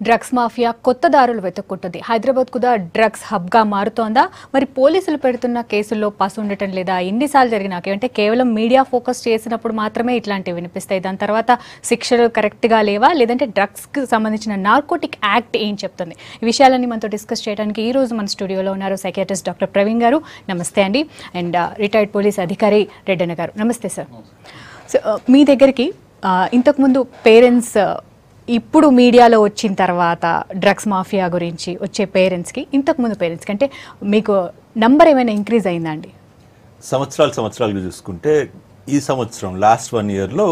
Drugs mafia కొత్త దారులు వెతుక్కుంటుంది. హైదరాబాద్ కూడా డ్రగ్స్ హబ్గా మారుతోందా? మరి పోలీసులు పెడుతున్న కేసుల్లో పసు ఉండటం లేదా? ఎన్నిసార్లు జరిగినాక అంటే కేవలం మీడియా ఫోకస్ చేసినప్పుడు మాత్రమే ఇట్లాంటివి వినిపిస్తాయి. దాని తర్వాత శిక్షలు కరెక్ట్గా లేవా, లేదంటే డ్రగ్స్కి సంబంధించిన నార్కోటిక్ యాక్ట్ ఏం చెప్తుంది? ఈ విషయాలన్నీ మనతో డిస్కస్ చేయడానికి ఈ రోజు మన స్టూడియోలో ఉన్నారు సైకియాట్రిస్ట్ డాక్టర్ ప్రవీణ్ గారు. నమస్తే అండి. అండ్ రిటైర్డ్ పోలీస్ అధికారి రెడ్డన్న గారు. నమస్తే సార్. సో మీ దగ్గరికి ఇంతకుముందు పేరెంట్స్, ఇప్పుడు మీడియాలో వచ్చిన తర్వాత డ్రగ్స్ మాఫియా గురించి వచ్చే పేరెంట్స్కి, ఇంతకుముందు పేరెంట్స్కి అంటే మీకు నంబర్ ఏమైనా ఇంక్రీజ్ అయిందా అండి? సంవత్సరాలుగా చూసుకుంటే ఈ సంవత్సరం లాస్ట్ 1 yearలో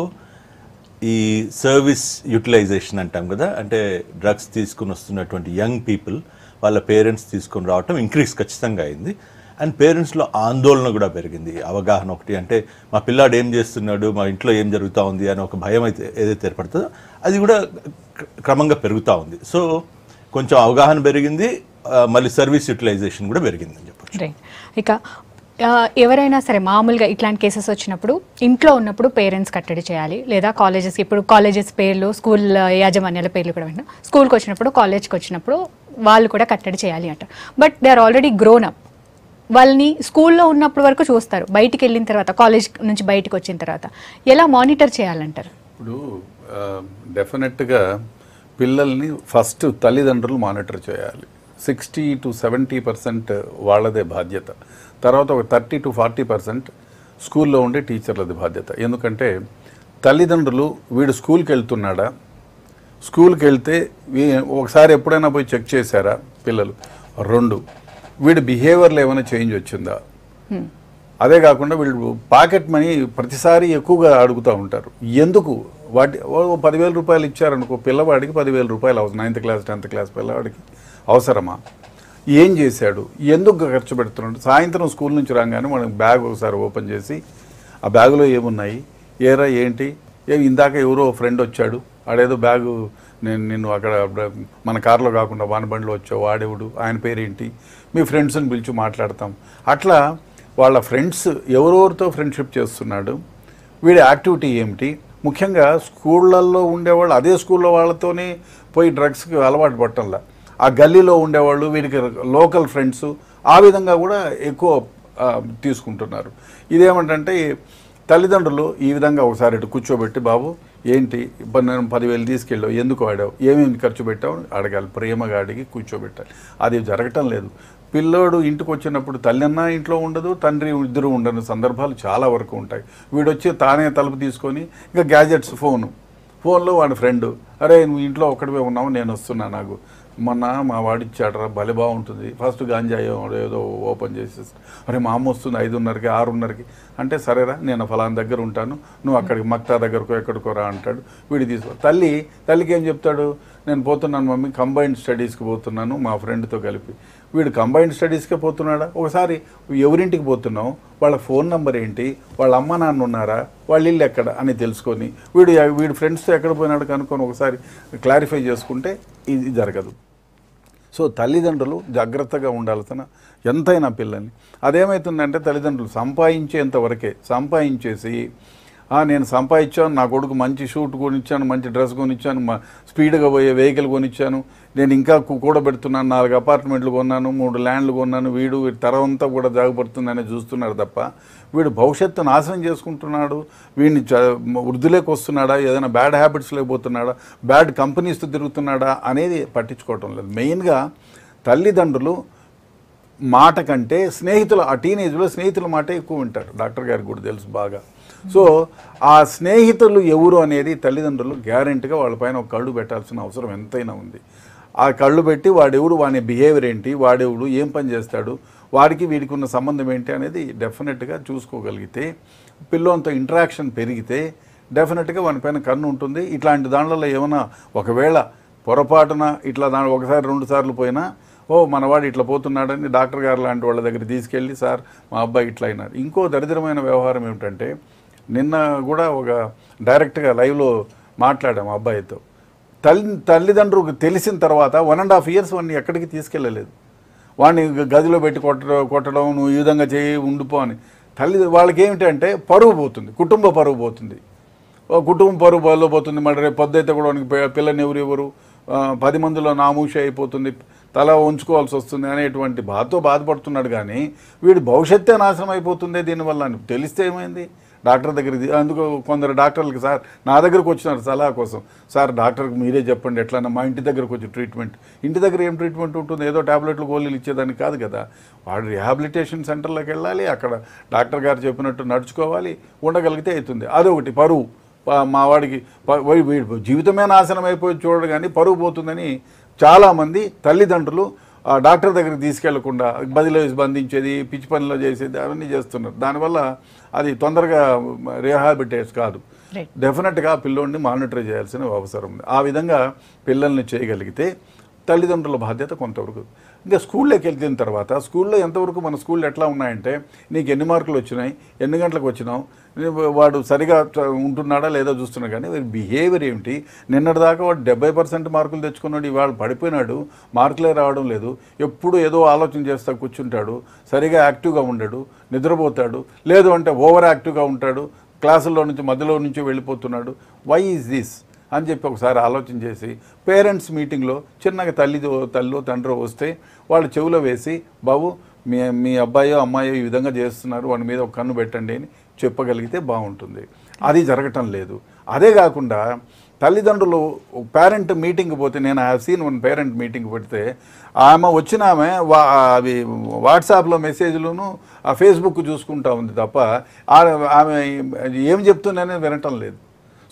ఈ సర్వీస్ యూటిలైజేషన్ అంటాం కదా, అంటే డ్రగ్స్ తీసుకుని వస్తున్నటువంటి యంగ్ పీపుల్ వాళ్ళ పేరెంట్స్ తీసుకొని రావటం ఇంక్రీజ్ ఖచ్చితంగా అయింది. అండ్ పేరెంట్స్లో ఆందోళన కూడా పెరిగింది. అవగాహన ఒకటి, అంటే మా పిల్లాడు ఏం చేస్తున్నాడు, మా ఇంట్లో ఏం జరుగుతూ ఉంది అని ఒక భయం అయితే ఏదైతే ఏర్పడుతుందో అది కూడా క్రమంగా పెరుగుతూ ఉంది. సో కొంచెం అవగాహన పెరిగింది, మళ్ళీ సర్వీస్ యూటిలైజేషన్ కూడా పెరిగిందని చెప్పచ్చు. రైట్. ఇక ఎవరైనా సరే మామూలుగా ఇట్లాంటి కేసెస్ వచ్చినప్పుడు ఇంట్లో ఉన్నప్పుడు పేరెంట్స్ కట్టడి చేయాలి, లేదా కాలేజెస్కి, ఇప్పుడు కాలేజెస్ పేర్లు, స్కూల్ యాజమాన్యాల పేర్లు కూడా విన్నాం, స్కూల్కి వచ్చినప్పుడు కాలేజ్కి వచ్చినప్పుడు వాళ్ళు కూడా కట్టడి చేయాలి అంటారు. But they are already grown up. వాళ్ళని స్కూల్లో ఉన్నప్పటి వరకు చూస్తారు, బయటికి వెళ్ళిన తర్వాత, కాలేజ్ నుంచి బయటకు వచ్చిన తర్వాత ఎలా మానిటర్ చేయాలంటారు? ఇప్పుడు డెఫినెట్గా పిల్లల్ని ఫస్ట్ తల్లిదండ్రులు మానిటర్ చేయాలి. 60 to 70% వాళ్ళదే బాధ్యత. తర్వాత ఒక 30 to 40% స్కూల్లో ఉండే టీచర్లది బాధ్యత. ఎందుకంటే తల్లిదండ్రులు వీడు స్కూల్కి వెళ్తున్నాడా, స్కూల్కి వెళ్తే ఒకసారి ఎప్పుడైనా పోయి చెక్ చేశారా పిల్లలు, 2 వీడి బిహేవియర్లో ఏమైనా చేంజ్ వచ్చిందా, అదే కాకుండా వీళ్ళు పాకెట్ మనీ ప్రతిసారి ఎక్కువగా అడుగుతూ ఉంటారు. ఎందుకు? 10,000 రూపాయలు ఇచ్చారనుకో, పిల్లవాడికి 10,000 రూపాయలు అవసరం. 9th class 10th class పిల్లవాడికి అవసరమా? ఏం చేశాడు, ఎందుకు ఖర్చు పెడుతున్నాడు? సాయంత్రం స్కూల్ నుంచి రాగానే మనం బ్యాగ్ ఒకసారి ఓపెన్ చేసి ఆ బ్యాగులో ఏమున్నాయి, ఏరా ఏంటి, ఇందాక ఎవరో ఫ్రెండ్ వచ్చాడు, ఆడేదో బ్యాగు నిన్ను అక్కడ మన కార్లో కాకుండా వాన బండిలో వచ్చావు, వాడేవుడు, ఆయన పేరేంటి, మీ ఫ్రెండ్స్ని పిలిచి మాట్లాడతాం. అట్లా వాళ్ళ ఫ్రెండ్స్ ఎవరెవరితో ఫ్రెండ్షిప్ చేస్తున్నాడు, వీడి యాక్టివిటీ ఏమిటి. ముఖ్యంగా స్కూళ్ళల్లో ఉండేవాళ్ళు అదే స్కూల్లో వాళ్ళతోనే పోయి డ్రగ్స్కి అలవాటు పట్టడంలా, ఆ గల్లీలో ఉండేవాళ్ళు వీడికి లోకల్ ఫ్రెండ్స్, ఆ విధంగా కూడా ఎక్కువ తీసుకుంటున్నారు. ఇదేమంటే తల్లిదండ్రులు ఈ విధంగా ఒకసారి ఇటు కూర్చోబెట్టి, బాబు ఏంటి నేను 10,000 తీసుకెళ్ళావు, ఎందుకు వాడావు, ఏమేమి ఖర్చు పెట్టావు అడగాలి, ప్రేమగా అడిగి కూర్చోబెట్టాలి. అది జరగటం లేదు. పిల్లోడు ఇంటికి వచ్చినప్పుడు తల్లి అన్నా ఇంట్లో ఉండదు, తండ్రి ఇద్దరు ఉండని సందర్భాలు చాలా వరకు ఉంటాయి. వీడొచ్చి తానే తలుపు తీసుకొని ఇంకా గ్యాజెట్స్, ఫోన్లో వాడి ఫ్రెండ్, అరే నువ్వు ఇంట్లో ఒక్కడివే ఉన్నావు, నేను వస్తున్నా, నాకు మొన్న మా వాడిచ్చాడరా భలే బాగుంటుంది, ఫస్ట్ గాంజాయో ఏదో ఓపెన్ చేసేసి, అరే మా అమ్మ వస్తుంది 5:30కి 6:30కి అంటే, సరేరా నేను ఫలానా దగ్గర ఉంటాను, నువ్వు అక్కడికి మక్తా దగ్గరకో ఎక్కడికో రా అంటాడు. వీడి తీసుకో. తల్లికి ఏం చెప్తాడు, నేను పోతున్నాను మమ్మీ, కంబైన్డ్ స్టడీస్కి పోతున్నాను మా ఫ్రెండ్తో కలిపి. వీడు కంబైన్డ్ స్టడీస్కే పోతున్నాడా? ఒకసారి ఎవరింటికి పోతున్నావు, వాళ్ళ ఫోన్ నెంబర్ ఏంటి, వాళ్ళ అమ్మ నాన్న ఉన్నారా, వాళ్ళ ఇల్లు ఎక్కడ అని తెలుసుకొని వీడి ఫ్రెండ్స్తో ఎక్కడ పోయినాడు కనుక్కొని ఒకసారి క్లారిఫై చేసుకుంటే ఇది జరగదు. సో తల్లిదండ్రులు జాగ్రత్తగా ఉండాల్సిన ఎంతైనా పిల్లల్ని. అదేమవుతుందంటే తల్లిదండ్రులు సంపాదించేంత వరకే, సంపాదించేసి నేను సంపాదించాను, నా కొడుకు మంచి షూట్ కొనిచ్చాను, మంచి డ్రెస్ కొనిచ్చాను, స్పీడ్గా పోయే వెహికల్ కొనిచ్చాను, నేను ఇంకా కూడబెడుతున్నాను, 4 అపార్ట్మెంట్లు కొన్నాను, 3 ల్యాండ్లు కొన్నాను, వీడు తరవంతా కూడా జాగపడుతుందని చూస్తున్నారు తప్ప, వీడు భవిష్యత్తు నాశనం చేసుకుంటున్నాడు, వీడిని వృద్ధిలోకి వస్తున్నాడా, ఏదైనా బ్యాడ్ హ్యాబిట్స్ లేకపోతున్నాడా, బ్యాడ్ కంపెనీస్తో తిరుగుతున్నాడా అనేది పట్టించుకోవటం లేదు. మెయిన్గా తల్లిదండ్రులు మాట కంటే స్నేహితులు, ఆ టీనేజ్లో స్నేహితుల మాట ఎక్కువ వింటారు. డాక్టర్ గారికి కూడా తెలుసు బాగా. సో ఆ స్నేహితులు ఎవరు అనేది తల్లిదండ్రులు గ్యారెంటీగా వాళ్ళపైన ఒక కళ్ళు పెట్టాల్సిన అవసరం ఎంతైనా ఉంది. ఆ కళ్ళు పెట్టి వాడెవడు, వాడి బిహేవియర్ ఏంటి, వాడెవడు ఏం పని చేస్తాడు, వాడికి వీడికి ఉన్న సంబంధం ఏంటి అనేది డెఫినెట్గా చూసుకోగలిగితే, పిల్లోంతో ఇంటరాక్షన్ పెరిగితే డెఫినెట్గా వానిపైన కన్ను ఉంటుంది. ఇట్లాంటి దాంట్లో ఏమైనా ఒకవేళ పొరపాటున ఇట్లా ఒకసారి 2 సార్లు పోయినా, మనవాడు ఇట్లా పోతున్నాడని డాక్టర్ గారు లాంటి వాళ్ళ దగ్గర తీసుకెళ్ళి, సార్ మా అబ్బాయి ఇట్లా అయినారు. ఇంకో దరిద్రమైన వ్యవహారం ఏమిటంటే, నిన్న కూడా ఒక డైరెక్ట్గా లైవ్లో మాట్లాడాం ఆ అబ్బాయితో. తల్లిదండ్రులకు తెలిసిన తర్వాత 1.5 years వాడిని ఎక్కడికి తీసుకెళ్ళలేదు. వాడిని గదిలో పెట్టి కొట్టడం, నువ్వు ఈ విధంగా చేయి ఉండిపో అని. వాళ్ళకి ఏమిటంటే పరువు పోతుంది, కుటుంబ పరువు పోతుంది, కుటుంబ పరువు బలో పోతుంది. మరి రేపు పొద్దుైతే కూడా వానికి పిల్లని ఎవరు 10 మందిలో నామూషి అయిపోతుంది, తల ఉంచుకోవాల్సి వస్తుంది అనేటువంటి బాధతో బాధపడుతున్నాడు. కానీ వీడి భవిష్యత్తే నాశనం అయిపోతుంది దీనివల్ల అని తెలిస్తే ఏమైంది? డాక్టర్ దగ్గరికి అందుకు కొందరు డాక్టర్లకి సార్ నా దగ్గరకు వచ్చినారు సలహా కోసం, సార్ డాక్టర్కి మీరే చెప్పండి ఎట్లన్నా మా ఇంటి దగ్గరకు వచ్చి ట్రీట్మెంట్. ఇంటి దగ్గర ఏం ట్రీట్మెంట్ ఉంటుంది? ఏదో టాబ్లెట్లు గోళీలు ఇచ్చేదానికి కాదు కదా. వాడు రిహాబిలిటేషన్ సెంటర్లోకి వెళ్ళాలి, అక్కడ డాక్టర్ గారు చెప్పినట్టు నడుచుకోవాలి, ఉండగలిగితే అవుతుంది. అదొకటి పరువు. మా వాడికి జీవితమే నాశనం అయిపోయి చూడడు కానీ పరువు పోతుందని చాలామంది తల్లిదండ్రులు డాక్టర్ దగ్గరికి తీసుకెళ్లకుండా బదిలో బంధించేది, పిచ్చి పనిలో చేసేది అవన్నీ చేస్తున్నారు. దానివల్ల అది తొందరగా రిహాబిలిటేట్ కాదు. డెఫినెట్గా పిల్లోడిని మానిటర్ చేయాల్సిన అవసరం ఉంది. ఆ విధంగా పిల్లల్ని చేయగలిగితే తల్లిదండ్రుల బాధ్యత కొంతవరకు. ఇంకా స్కూల్లోకి వెళ్ళిన తర్వాత స్కూల్లో ఎంతవరకు మన స్కూళ్ళు ఎట్లా ఉన్నాయంటే నీకు ఎన్ని మార్కులు వచ్చినాయి, ఎన్ని గంటలకు వచ్చినావు, వాడు సరిగా ఉంటున్నాడా లేదా చూస్తున్నాడు. కానీ బిహేవియర్ ఏమిటి? నిన్నటిదాకా వాడు 70% మార్కులు తెచ్చుకున్నాడు, ఇవాళ పడిపోయినాడు, మార్కులే రావడం లేదు, ఎప్పుడు ఏదో ఆలోచన చేస్తా కూర్చుంటాడు, సరిగా యాక్టివ్గా ఉండడు, నిద్రపోతాడు, లేదు అంటే ఓవర్ యాక్టివ్గా ఉంటాడు, క్లాసుల్లో నుంచి మధ్యలో నుంచి వెళ్ళిపోతున్నాడు. వై ఈజ్ దిస్ అని చెప్పి ఒకసారి ఆలోచన చేసి పేరెంట్స్ మీటింగ్లో చిన్నగా తల్లిలో తండ్రి వస్తే వాళ్ళు చెవిలో వేసి బాబు మీ అబ్బాయో అమ్మాయో ఈ విధంగా చేస్తున్నారు, వాడి మీద ఒక కన్ను పెట్టండి అని చెప్పగలిగితే బాగుంటుంది. అది జరగటం లేదు. అదే కాకుండా తల్లిదండ్రులు పేరెంట్ మీటింగ్ పోతే, నేను have seen one parent meeting పెడితే ఆమె వచ్చిన అవి వాట్సాప్లో మెసేజ్లను ఆ ఫేస్బుక్ చూసుకుంటా ఉంది తప్ప ఆమె ఏం చెప్తుందనే వినటం లేదు.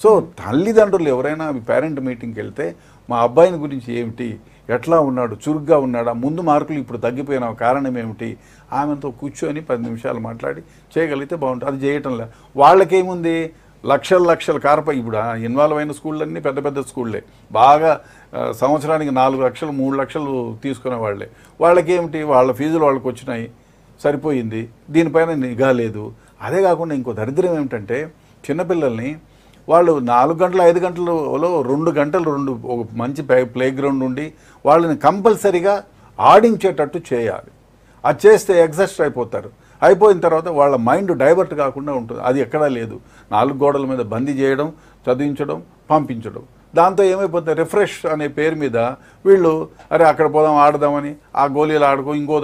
సో తల్లిదండ్రులు ఎవరైనా పేరెంట్ మీటింగ్కి వెళ్తే మా అబ్బాయిని గురించి ఏమిటి, ఎట్లా ఉన్నాడు, చురుగ్గా ఉన్నాడా, ముందు మార్కులు ఇప్పుడు తగ్గిపోయిన కారణం ఏమిటి, ఆమెతో కూర్చొని 10 నిమిషాలు మాట్లాడి చేయగలిగితే బాగుంటుంది. అది చేయటం లేదు. వాళ్ళకేముంది లక్షల ఇప్పుడు ఇన్వాల్వ్ అయిన స్కూళ్ళన్నీ పెద్ద పెద్ద స్కూళ్ళే, బాగా సంవత్సరానికి 4 లక్షలు 3 లక్షలు తీసుకునే వాళ్ళే. వాళ్ళకేమిటి, వాళ్ళ ఫీజులు వాళ్ళకి వచ్చినాయి, సరిపోయింది, దీనిపైన నిఘా లేదు. అదే కాకుండా ఇంకో దరిద్రం ఏమిటంటే చిన్నపిల్లల్ని వాళ్ళు 4 గంటలు 5 గంటలలో 2 గంటలు ఒక మంచి ప్లే గ్రౌండ్ ఉండి వాళ్ళని కంపల్సరీగా ఆడించేటట్టు చేయాలి. అది చేస్తే ఎగ్జాస్ట్ అయిపోతారు. అయిపోయిన తర్వాత వాళ్ళ మైండ్ డైవర్ట్ కాకుండా ఉంటుంది. అది ఎక్కడా లేదు. 4 గోడల మీద బందీ చేయడం, చదివించడం, పంపించడం. దాంతో ఏమైపోతుంది, రిఫ్రెష్ అనే పేరు మీద వీళ్ళు అరే అక్కడ పోదాం ఆడదామని ఆ గోళీలు ఆడుకో ఇంకో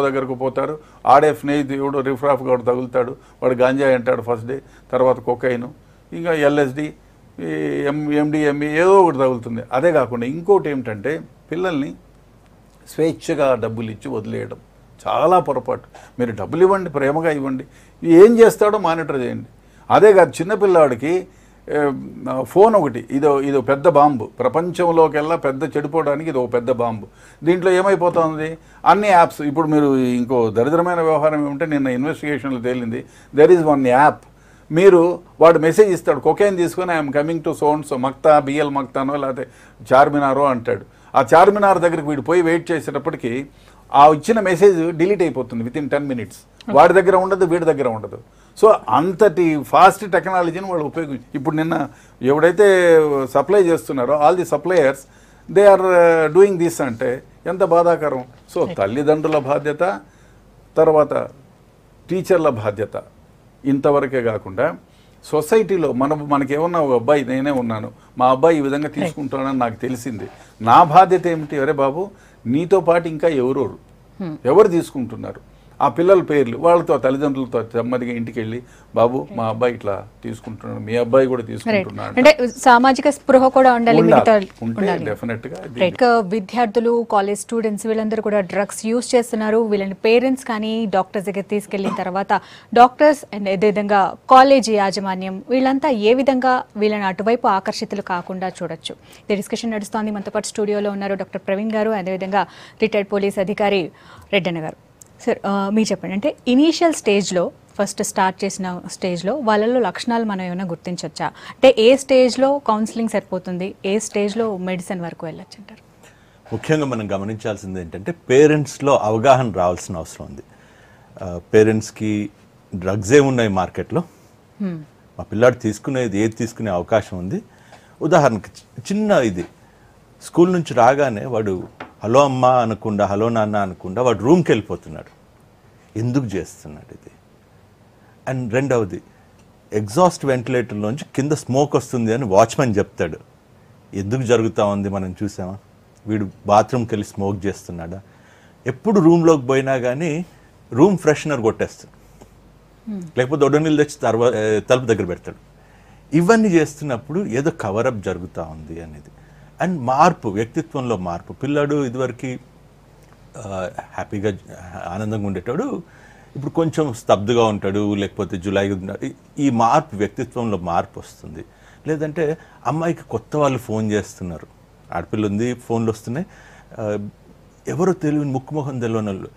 దగ్గరకు పోతారు. ఆడే స్నేహితుడు రిఫ్రాఫ్గా వాడు తగులుతాడు, వాడు గాంజాయి అంటాడు ఫస్ట్ డే, తర్వాత కొకైను, ఇంకా ఎల్ఎస్డి, ఎండిఎంఈ ఏదో ఒకటి తగులుతుంది. అదే కాకుండా ఇంకోటి ఏమిటంటే పిల్లల్ని స్వేచ్ఛగా డబ్బులు ఇచ్చి వదిలేయడం చాలా పొరపాటు. మీరు డబ్బులు ఇవ్వండి, ప్రేమగా ఇవ్వండి, ఏం చేస్తాడో మానిటర్ చేయండి. అదే కాదు చిన్నపిల్లాడికి ఫోన్ ఒకటి, ఇదో పెద్ద బాంబు, ప్రపంచంలోకెల్లా పెద్ద చెడిపోవడానికి ఇది ఒక పెద్ద బాంబు. దీంట్లో ఏమైపోతుంది, అన్ని యాప్స్. ఇప్పుడు మీరు ఇంకో దరిద్రమైన వ్యవహారం ఏమంటే నిన్న ఇన్వెస్టిగేషన్లో తేలింది, దెర్ ఈజ్ వన్ యాప్. మీరు వాడు మెసేజ్ ఇస్తాడు, కొకైన్ తీసుకొని ఐఎమ్ కమింగ్ టు సోన్స్ మక్తా బిఎల్ మక్తానో లేకపోతే చార్మినారో అంటాడు. ఆ చార్మినార్ దగ్గరికి వీడు పోయి వెయిట్ చేసేటప్పటికి ఆ ఇచ్చిన మెసేజ్ డిలీట్ అయిపోతుంది విత్ ఇన్ 10 minutes. వాడి దగ్గర ఉండదు, వీడి దగ్గర ఉండదు. సో అంతటి ఫాస్ట్ టెక్నాలజీని వాళ్ళు ఉపయోగించి ఇప్పుడు నిన్న ఎవడైతే సప్లై చేస్తున్నారో all the suppliers they are doing this అంటే ఎంత బాధాకరం. సో తల్లిదండ్రుల బాధ్యత, తర్వాత టీచర్ల బాధ్యత ఇంతవరకే కాకుండా సొసైటీలో మనకేమన్నా ఒక అబ్బాయి, నేనే ఉన్నాను, మా అబ్బాయి ఈ విధంగా తీసుకుంటానని నాకు తెలిసింది, నా బాధ్యత ఏమిటి, అరే బాబు నీతో పాటు ఇంకా ఎవరు తీసుకుంటున్నారు, ఆ పిల్లల పేర్లు వాళ్ళతో తల్లిదండ్రులతో నెమ్మదిగా ఇంటికి వెళ్ళి బాబు మా అబ్బాయి ఇట్లా తీసుకుంటున్నాడు, మీ అబ్బాయి కూడా తీసుకుంటున్నాడు అంటే సామాజిక స్పృహ కూడా ఉండాలి. విద్యార్థులు, కాలేజ్ స్టూడెంట్స్ వీళ్ళందరూ కూడా డ్రగ్స్ యూజ్ చేస్తున్నారు. వీళ్ళని పేరెంట్స్ కానీ డాక్టర్స్ దగ్గర తీసుకెళ్లిన తర్వాత డాక్టర్స్ అండ్ అదేవిధంగా కాలేజీ యాజమాన్యం వీళ్ళంతా ఏ విధంగా వీళ్ళని అటువైపు ఆకర్షితులు కాకుండా చూడొచ్చు. ఈ డిస్కషన్ నడుస్తోంది. మనతో పాటు స్టూడియోలో ఉన్నారు డాక్టర్ ప్రవీణ్ గారు, అదేవిధంగా రిటైర్డ్ పోలీస్ అధికారి రెడ్డన్న గారు. సార్ మీరు చెప్పండి, అంటే ఇనీషియల్ స్టేజ్లో ఫస్ట్ స్టార్ట్ చేసిన స్టేజ్లో వాళ్ళలో లక్షణాలు మనం ఏమైనా గుర్తించవచ్చా? అంటే ఏ స్టేజ్లో కౌన్సిలింగ్ సరిపోతుంది, ఏ స్టేజ్లో మెడిసిన్ వరకు వెళ్ళొచ్చు అంటారు? ముఖ్యంగా మనం గమనించాల్సింది ఏంటంటే పేరెంట్స్లో అవగాహన రావాల్సిన అవసరం ఉంది. పేరెంట్స్కి డ్రగ్స్ ఏమున్నాయి మార్కెట్లో, మా పిల్లాడు ఏది తీసుకునే అవకాశం ఉంది. ఉదాహరణకి చిన్న ఇది స్కూల్ నుంచి రాగానే వాడు హలో అమ్మ అనకుండా, హలో నాన్న అనకుండా వాడు రూమ్కి వెళ్ళిపోతున్నాడు. ఎందుకు చేస్తున్నాడు ఇది? అండ్ రెండవది ఎగ్జాస్ట్ వెంటిలేటర్లోంచి కింద స్మోక్ వస్తుంది అని వాచ్మెన్ చెప్తాడు. ఎందుకు జరుగుతూ ఉంది మనం చూసామా? వీడు బాత్రూమ్కి వెళ్ళి స్మోక్ చేస్తున్నాడా? ఎప్పుడు రూమ్లోకి పోయినా కానీ రూమ్ ఫ్రెషనర్ కొట్టేస్తాడు, లేకపోతే ఒడ్డు నీళ్ళు తెచ్చి తలుపు దగ్గర పెడతాడు. ఇవన్నీ చేస్తున్నప్పుడు ఏదో కవరప్ జరుగుతూ ఉంది అనేది. అండ్ మార్పు, వ్యక్తిత్వంలో మార్పు. పిల్లాడు ఇదివరకు హ్యాపీగా ఆనందంగా ఉండేటాడు, ఇప్పుడు కొంచెం స్తబ్దుగా ఉంటాడు, లేకపోతే జులైగా ఉంటాడు. ఈ మార్పు, వ్యక్తిత్వంలో మార్పు వస్తుంది. లేదంటే అమ్మాయికి కొత్త వాళ్ళు ఫోన్ చేస్తున్నారు, ఆడపిల్ల ఉంది, ఫోన్లు వస్తున్నాయి, ఎవరో తెలియని ముక్కుముఖం తెలియని వాళ్ళు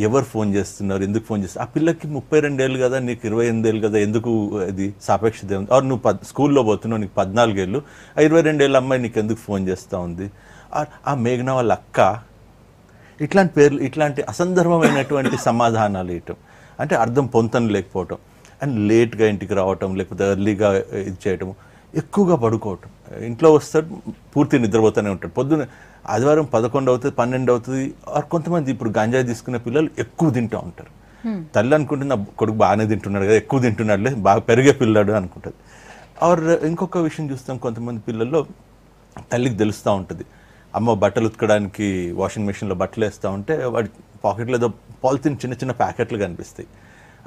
ఎవరు ఫోన్ చేస్తున్నారు, ఎందుకు ఫోన్ చేస్తారు? ఆ పిల్లకి 32 ఏళ్ళు కదా, నీకు 28 ఏళ్ళు కదా, ఎందుకు అది సాపేక్షత ఉంది? ఆర్ నువ్వు స్కూల్లో పోతున్నావు, నీకు 14 ఏళ్ళు, 22 ఏళ్ళ అమ్మాయి నీకు ఎందుకు ఫోన్ చేస్తూ ఉంది? ఆ మేఘన వాళ్ళ అక్క, ఇట్లాంటి పేర్లు, ఇట్లాంటి అసందర్భమైనటువంటి సమాధానాలు ఇవ్వటం, అంటే అర్థం పొంతం లేకపోవటం. అండ్ లేట్గా ఇంటికి రావటం, లేకపోతే ఎర్లీగా ఇది చేయటం, ఎక్కువగా పడుకోవటం. ఇంట్లో వస్తాడు, పూర్తి నిద్రపోతూనే ఉంటాడు. పొద్దున్న ఆదివారం 11 అవుతుంది, 12 అవుతుంది. కొంతమంది ఇప్పుడు గంజాయి తీసుకునే పిల్లలు ఎక్కువ తింటూ ఉంటారు. తల్లి అనుకుంటుంది నా కొడుకు బాగానే తింటున్నాడు కదా, ఎక్కువ తింటున్నాడులే, బాగా పెరిగే పిల్లాడు అనుకుంటుంది. ఆర్ ఇంకొక విషయం చూస్తాం, కొంతమంది పిల్లల్లో తల్లికి తెలుస్తూ ఉంటుంది, అమ్మ బట్టలు ఉతకడానికి వాషింగ్ మెషిన్లో బట్టలు వేస్తూ ఉంటే వాడి పాకెట్లో ఏదో పాలిథిన్ చిన్న చిన్న ప్యాకెట్లు కనిపిస్తాయి.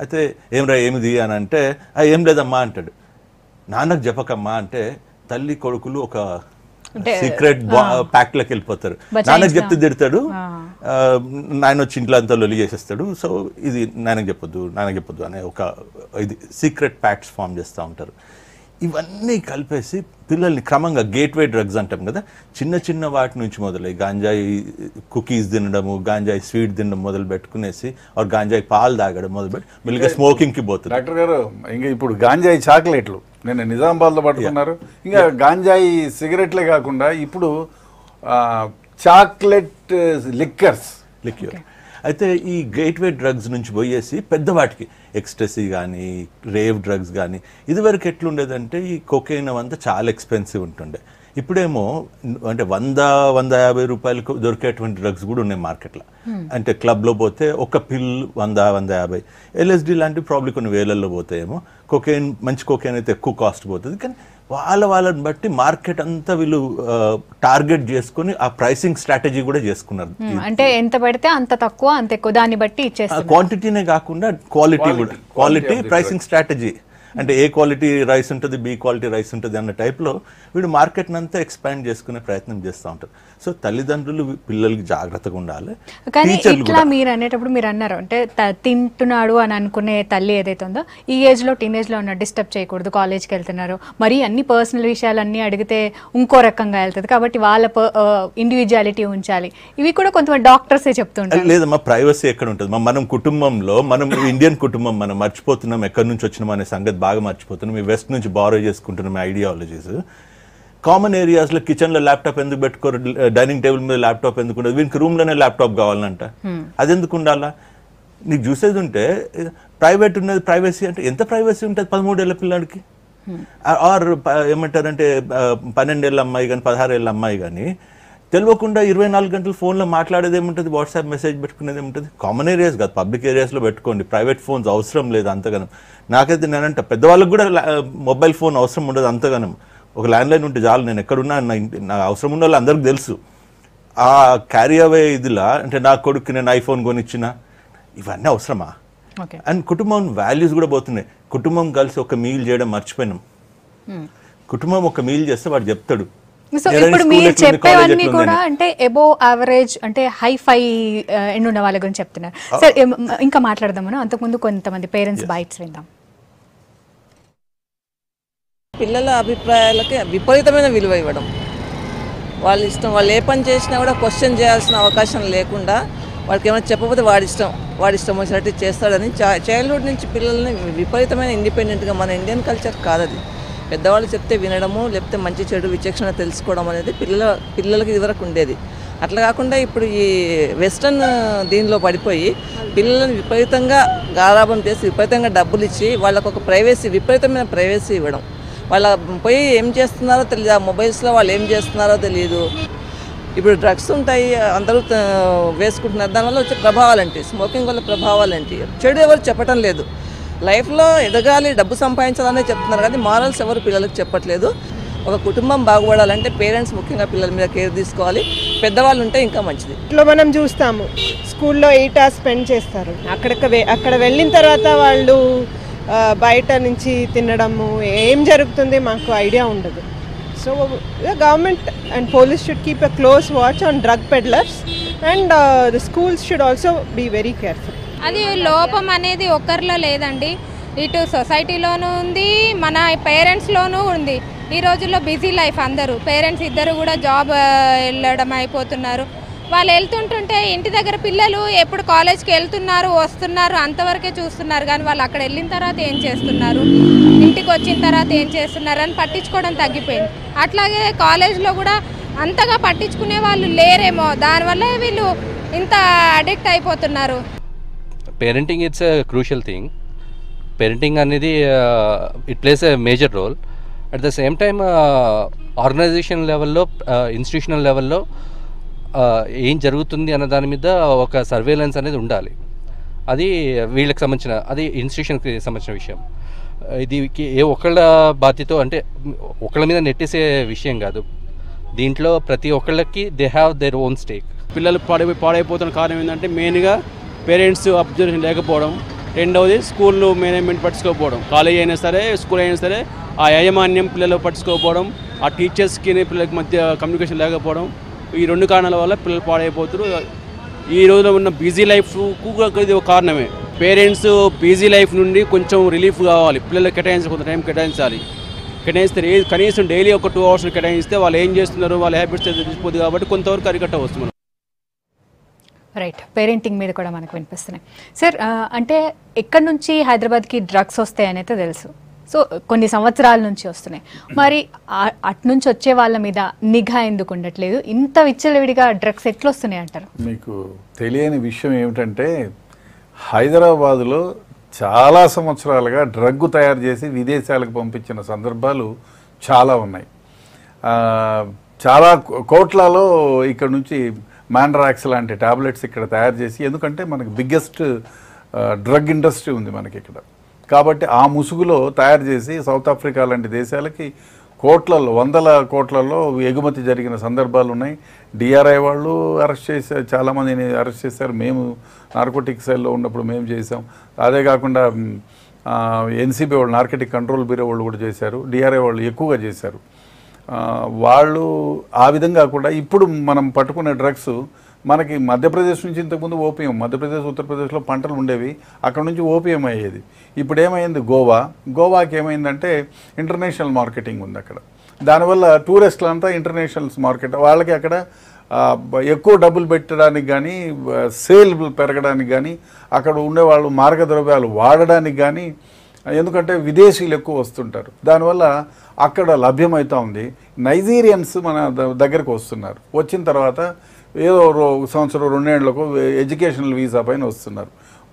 అయితే ఏమిరా ఏమిది అని అంటే ఏం లేదమ్మా అంటాడు. నాన్నకు చెప్పకమ్మా అంటే తల్లి కొడుకులు ఒక సీక్రెట్ ప్యాక్లోకి వెళ్ళిపోతారు. నాన్నకు చెప్తే తిడతాడు, నాయన వచ్చి ఇంట్లో అంతా లొలి చేసేస్తాడు. సో ఇది నాన్నకు చెప్పొద్దు అనే ఒక ఇది సీక్రెట్ ప్యాక్ట్స్ ఫామ్ చేస్తూ ఉంటారు. ఇవన్నీ కలిపేసి పిల్లల్ని క్రమంగా గేట్వే డ్రగ్స్ అంటాం కదా, చిన్న చిన్న వాటి నుంచి మొదలై గాంజాయి కుకీస్ తినడము, గాంజాయి స్వీట్ తినడం మొదలు పెట్టుకునేసి, గాంజాయి పాలు తాగడం మొదలుపెట్టి మెల్లిగా స్మోకింగ్కి పోతుంది. డాక్టర్ గారు, ఇంకా ఇప్పుడు గాంజాయి చాక్లెట్లు నేను నిజామాబాద్లో పట్టుకున్నారు. ఇంకా గాంజాయి సిగరెట్లే కాకుండా ఇప్పుడు చాక్లెట్ లిక్కర్. అయితే ఈ గేట్వే డ్రగ్స్ నుంచి పోయేసి పెద్దవాటికి ఎక్స్టసీ కానీ రేవ్ డ్రగ్స్ కానీ, ఇదివరకు ఎట్లుండేదంటే ఈ కొకైన్ అంతా చాలా ఎక్స్పెన్సివ్ ఉంటుండే. ఇప్పుడేమో అంటే 100-150 రూపాయలకు దొరికేటువంటి డ్రగ్స్ కూడా ఉన్నాయి మార్కెట్లో. అంటే క్లబ్లో పోతే ఒక పిల్ 100-150, LSD లాంటివి ప్రాబ్లీ కొన్ని వేలల్లో పోతాయేమో. కొకైన్, మంచి కొకైన్ అయితే ఎక్కువ కాస్ట్ పోతుంది. కానీ వాళ్ళని బట్టి మార్కెట్ అంతా వీళ్ళు టార్గెట్ చేసుకుని ఆ ప్రైసింగ్ స్ట్రాటజీ కూడా చేసుకున్నారు. అంటే ఎంత పడితే అంత తక్కువ, అంత ఎక్కువ, దాన్ని బట్టి ఇచ్చేస్తారు. క్వాంటిటీనే కాకుండా క్వాలిటీ కూడా, క్వాలిటీ ప్రైసింగ్ స్ట్రాటజీ. అంటే ఏ క్వాలిటీ రైస్ ఉంటుంది, బి క్వాలిటీ రైస్ ఉంటుంది అన్న టైప్లో వీడు మార్కెట్ని అంతా ఎక్స్పాండ్ చేసుకునే ప్రయత్నం చేస్తూ ఉంటారు. సో తల్లిదండ్రులు పిల్లలకి జాగ్రత్తగా ఉండాలి. కానీ ఇట్లా మీరు అనేటప్పుడు మీరు అన్నారు, అంటే తింటున్నాడు అని అనుకునే తల్లి ఏదైతే ఉందో ఈ ఏజ్లో, టీనేజ్లో ఉన్న డిస్టర్బ్ చేయకూడదు, కాలేజ్కి వెళ్తున్నారు, మరి అన్ని పర్సనల్ విషయాలన్నీ అడిగితే ఇంకో రకంగా వెళ్తుంది, కాబట్టి వాళ్ళ ఇండివిజువాలిటీ ఉంచాలి. ఇవి కూడా కొంతమంది డాక్టర్సే చెప్తుంటారు. లేదమ్మా, ప్రైవసీ ఎక్కడ ఉంటుంది? మనం కుటుంబంలో, మనం ఇండియన్ కుటుంబం, మనం మర్చిపోతున్నాం ఎక్కడి నుంచి వచ్చినాం అనే సంగతి బాగా మర్చిపోతున్నాం. ఈ వెస్ట్ నుంచి బారో చేసుకుంటున్నాం ఐడియాలజీస్. కామన్ ఏరియాస్లో కిచెన్లో ల్యాప్టాప్ ఎందుకు పెట్టుకోరు, డైనింగ్ టేబుల్ మీద ల్యాప్టాప్ ఎందుకు ఉండదు? వీనికి రూమ్లోనే ల్యాప్టాప్ కావాలంట. అది ఎందుకు ఉండాలా? నీకు చూసేది ఉంటే ప్రైవేట్ ఉన్నది, ప్రైవసీ అంటే ఎంత ప్రైవసీ ఉంటుంది 13 ఏళ్ళ పిల్లాడికి? ఆర్ ఏమంటారంటే 12 ఏళ్ళ అమ్మాయి కానీ 16 ఏళ్ళ అమ్మాయి కానీ తెలియకుండా 24 గంటలు ఫోన్లో మాట్లాడేది ఏముంటుంది, వాట్సాప్ మెసేజ్ పెట్టుకునేది ఏముంటుంది? కామన్ ఏరియాస్ కాదు, పబ్లిక్ ఏరియాస్లో పెట్టుకోండి. ప్రైవేట్ ఫోన్స్ అవసరం లేదు అంతగానం. నాకైతే నేనంట పెద్దవాళ్ళకి కూడా మొబైల్ ఫోన్ అవసరం ఉండదు అంతగానం. ఒక ల్యాండ్లైన్ ఉంటే చాలు, నేను ఎక్కడున్నా నా అవసరం ఉన్న వాళ్ళు అందరికి తెలుసు. ఆ క్యారీ అవే ఇదిలా అంటే నా కొడుకు నేను ఐఫోన్ కొనిచ్చిన, ఇవన్నీ అవసరమా? అండ్ కుటుంబం వాల్యూస్ కూడా పోతున్నాయి. కుటుంబం కలిసి ఒక మీల్ చేయడం మర్చిపోయినాం. కుటుంబం ఒక మీల్ చేస్తే వాడు చెప్తాడు. సో ఇప్పుడు మీరు చెప్పేవన్నీ కూడా అంటే ఎబో యావరేజ్, అంటే హైఫై ఉన్న వాళ్ళ గురించి చెప్తున్నారు. సార్ ఇంకా మాట్లాడదాం మనం, అంతకుముందు కొంతమంది పేరెంట్స్ బైట్స్ విందాం. పిల్లల అభిప్రాయాలకి విపరీతమైన విలువ ఇవ్వడం, వాళ్ళ ఇష్టం, వాళ్ళు ఏ పని చేసినా కూడా క్వశ్చన్ చేయాల్సిన అవకాశం లేకుండా వాడికి ఏమైనా చెప్పకపోతే వాడి ఇష్టం వచ్చినట్టు చేస్తాడని చైల్డ్హుడ్ నుంచి పిల్లల్ని విపరీతమైన ఇండిపెండెంట్గా, మన ఇండియన్ కల్చర్ కాదు అది. పెద్దవాళ్ళు చెప్తే వినడము, లేకపోతే మంచి చెడు విచక్షణ తెలుసుకోవడం అనేది పిల్లలకి ఇదివరకు ఉండేది. అట్లా కాకుండా ఇప్పుడు ఈ వెస్ట్రన్ దీనిలో పడిపోయి పిల్లలను విపరీతంగా గారాబం చేసి, విపరీతంగా డబ్బులు ఇచ్చి వాళ్ళకు ఒక విపరీతమైన ప్రైవసీ ఇవ్వడం. వాళ్ళ పోయి ఏం చేస్తున్నారో తెలియదు, ఆ మొబైల్స్లో వాళ్ళు ఏం చేస్తున్నారో తెలియదు. ఇప్పుడు డ్రగ్స్ ఉంటాయి, అందరూ వేసుకుంటున్నారు, దానివల్ల వచ్చే ప్రభావాలేంటి, స్మోకింగ్ వల్ల ప్రభావాలేంటి, చెడు ఎవరు చెప్పటం లేదు. లైఫ్లో ఎదగాలి, డబ్బు సంపాదించాలనే చెప్తున్నారు కానీ మారల్స్ ఎవరు పిల్లలకు చెప్పట్లేదు. ఒక కుటుంబం బాగుపడాలంటే పేరెంట్స్ ముఖ్యంగా పిల్లల మీద కేర్ తీసుకోవాలి, పెద్దవాళ్ళు ఉంటే ఇంకా మంచిది. ఇంట్లో మనం చూస్తాము స్కూల్లో 8 hours స్పెండ్ చేస్తారు, అక్కడ వెళ్ళిన తర్వాత వాళ్ళు బయట నుంచి తినడము ఏం జరుగుతుంది మాకు ఐడియా ఉండదు. So the government and police should keep a close watch on drug peddlers and the schools should also be very careful. అది లోపం అనేది ఒక్కరిలో లేదండి, ఇటు సొసైటీలోనూ ఉంది, మన పేరెంట్స్లోనూ ఉంది. ఈ రోజుల్లో బిజీ లైఫ్, అందరూ పేరెంట్స్ ఇద్దరు కూడా జాబ్ వెళ్ళడం అయిపోతున్నారు. వాళ్ళు వెళ్తుంటుంటే ఇంటి దగ్గర పిల్లలు ఎప్పుడు కాలేజ్కి వెళ్తున్నారు వస్తున్నారు అంతవరకే చూస్తున్నారు, కానీ వాళ్ళు అక్కడ వెళ్ళిన తర్వాత ఏం చేస్తున్నారు, ఇంటికి వచ్చిన తర్వాత ఏం చేస్తున్నారు అని పట్టించుకోవడం తగ్గిపోయింది. అట్లాగే కాలేజ్లో కూడా అంతగా పట్టించుకునే వాళ్ళు లేరేమో, దానివల్ల వీళ్ళు ఇంత అడిక్ట్ అయిపోతున్నారు. Parenting it's a crucial thing. Parenting అనేది it plays a major role. At the same time organization లెవెల్లో, ఇన్స్టిట్యూషనల్ లెవెల్లో ఏం జరుగుతుంది అన్న దాని మీద ఒక సర్వేలెన్స్ అనేది ఉండాలి. అది వీళ్ళకి సంబంధించిన, అది ఇన్స్టిట్యూషన్కి సంబంధించిన విషయం. ఇది ఏ ఒక్కళ్ళ బాధ్యత అంటే ఒకళ్ళ మీద నెట్టేసే విషయం కాదు. దీంట్లో ప్రతి ఒక్కళ్ళకి they have their own stake. పిల్లలు పాడైపోతున్న కారణం ఏంటంటే మెయిన్గా పేరెంట్స్ అబ్జర్వేషన్ లేకపోవడం, రెండవది స్కూళ్ళు మేనేజ్మెంట్ పట్టించుకోకపోవడం, కాలేజ్ అయినా సరే స్కూల్ అయినా సరే ఆ యాజమాన్యం పిల్లలు పట్టించుకోకపోవడం, ఆ టీచర్స్కి పిల్లలకి మధ్య కమ్యూనికేషన్ లేకపోవడం, ఈ 2 కారణాల వల్ల పిల్లలు పాడైపోతున్నారు. ఈ రోజులో ఉన్న బిజీ లైఫ్కు ఇది ఒక కారణమే. పేరెంట్స్ బిజీ లైఫ్ నుండి కొంచెం రిలీఫ్ కావాలి, పిల్లలకు కొంత టైం కేటాయించాలి. కేటాయిస్తే కనీసం డైలీ ఒక 2 hours కేటాయిస్తే వాళ్ళు ఏం చేస్తున్నారు, వాళ్ళ హ్యాబిట్స్ తెలిసిపోతుంది కాబట్టి కొంతవరకు అరికట్టవచ్చు. రైట్, పేరెంటింగ్ మీద కూడా మనకు వినిపిస్తున్నాయి. సార్, అంటే ఎక్కడి నుంచి హైదరాబాద్కి డ్రగ్స్ వస్తాయని అయితే తెలుసు, సో కొన్ని సంవత్సరాల నుంచి వస్తున్నాయి. మరి అటు నుంచి వచ్చే వాళ్ళ మీద నిఘా ఎందుకు ఉండట్లేదు? ఇంత విచ్చలవిడిగా డ్రగ్స్ ఎట్లా వస్తున్నాయి అంటారు? మీకు తెలియని విషయం ఏమిటంటే హైదరాబాదులో చాలా సంవత్సరాలుగా డ్రగ్ తయారు చేసి విదేశాలకు పంపించిన సందర్భాలు చాలా ఉన్నాయి. చాలా కోట్లలో ఇక్కడ నుంచి మ్యాండ్రాక్స్ లాంటి టాబ్లెట్స్ ఇక్కడ తయారు చేసి, ఎందుకంటే మనకి బిగ్గెస్ట్ డ్రగ్ ఇండస్ట్రీ ఉంది మనకి ఇక్కడ, కాబట్టి ఆ ముసుగులో తయారు చేసి సౌత్ ఆఫ్రికా లాంటి దేశాలకి కోట్లలో, 100 కోట్లలో ఎగుమతి జరిగిన సందర్భాలు ఉన్నాయి. డిఆర్ఐ వాళ్ళు అరెస్ట్ చేశారు, చాలామందిని అరెస్ట్ చేశారు. మేము నార్కోటిక్ సెల్లో ఉన్నప్పుడు మేము చేసాం. అదే కాకుండా ఎన్సీబీ వాళ్ళు, నార్కోటిక్ కంట్రోల్ బ్యూరో వాళ్ళు కూడా చేశారు. డిఆర్ఐ వాళ్ళు ఎక్కువగా చేశారు. వాళ్ళు ఆ విధంగా కూడా ఇప్పుడు మనం పట్టుకునే డ్రగ్స్ మనకి మధ్యప్రదేశ్ నుంచి ఇంతకుముందు ఓపియం, మధ్యప్రదేశ్ ఉత్తరప్రదేశ్లో పంటలు ఉండేవి, అక్కడ నుంచి ఓపియం అయ్యేది. ఇప్పుడు ఏమైంది, గోవాకి ఏమైందంటే ఇంటర్నేషనల్ మార్కెటింగ్ ఉంది అక్కడ. దానివల్ల టూరిస్టులంతా ఇంటర్నేషనల్ మార్కెట్, వాళ్ళకి అక్కడ ఎక్కువ డబ్బులు పెట్టడానికి కానీ, సేల్ పెరగడానికి కానీ, అక్కడ ఉండేవాళ్ళు మార్గద్రవ్యాలు వాడడానికి కానీ, ఎందుకంటే విదేశీయులు ఎక్కువ వస్తుంటారు, దానివల్ల అక్కడ లభ్యమవుతూ ఉంది. నైజీరియన్స్ మన దగ్గరకు వస్తున్నారు. వచ్చిన తర్వాత ఏదో 1 సంవత్సరం 2 ఏళ్లకు ఎడ్యుకేషనల్ వీసా పైన వస్తున్నారు.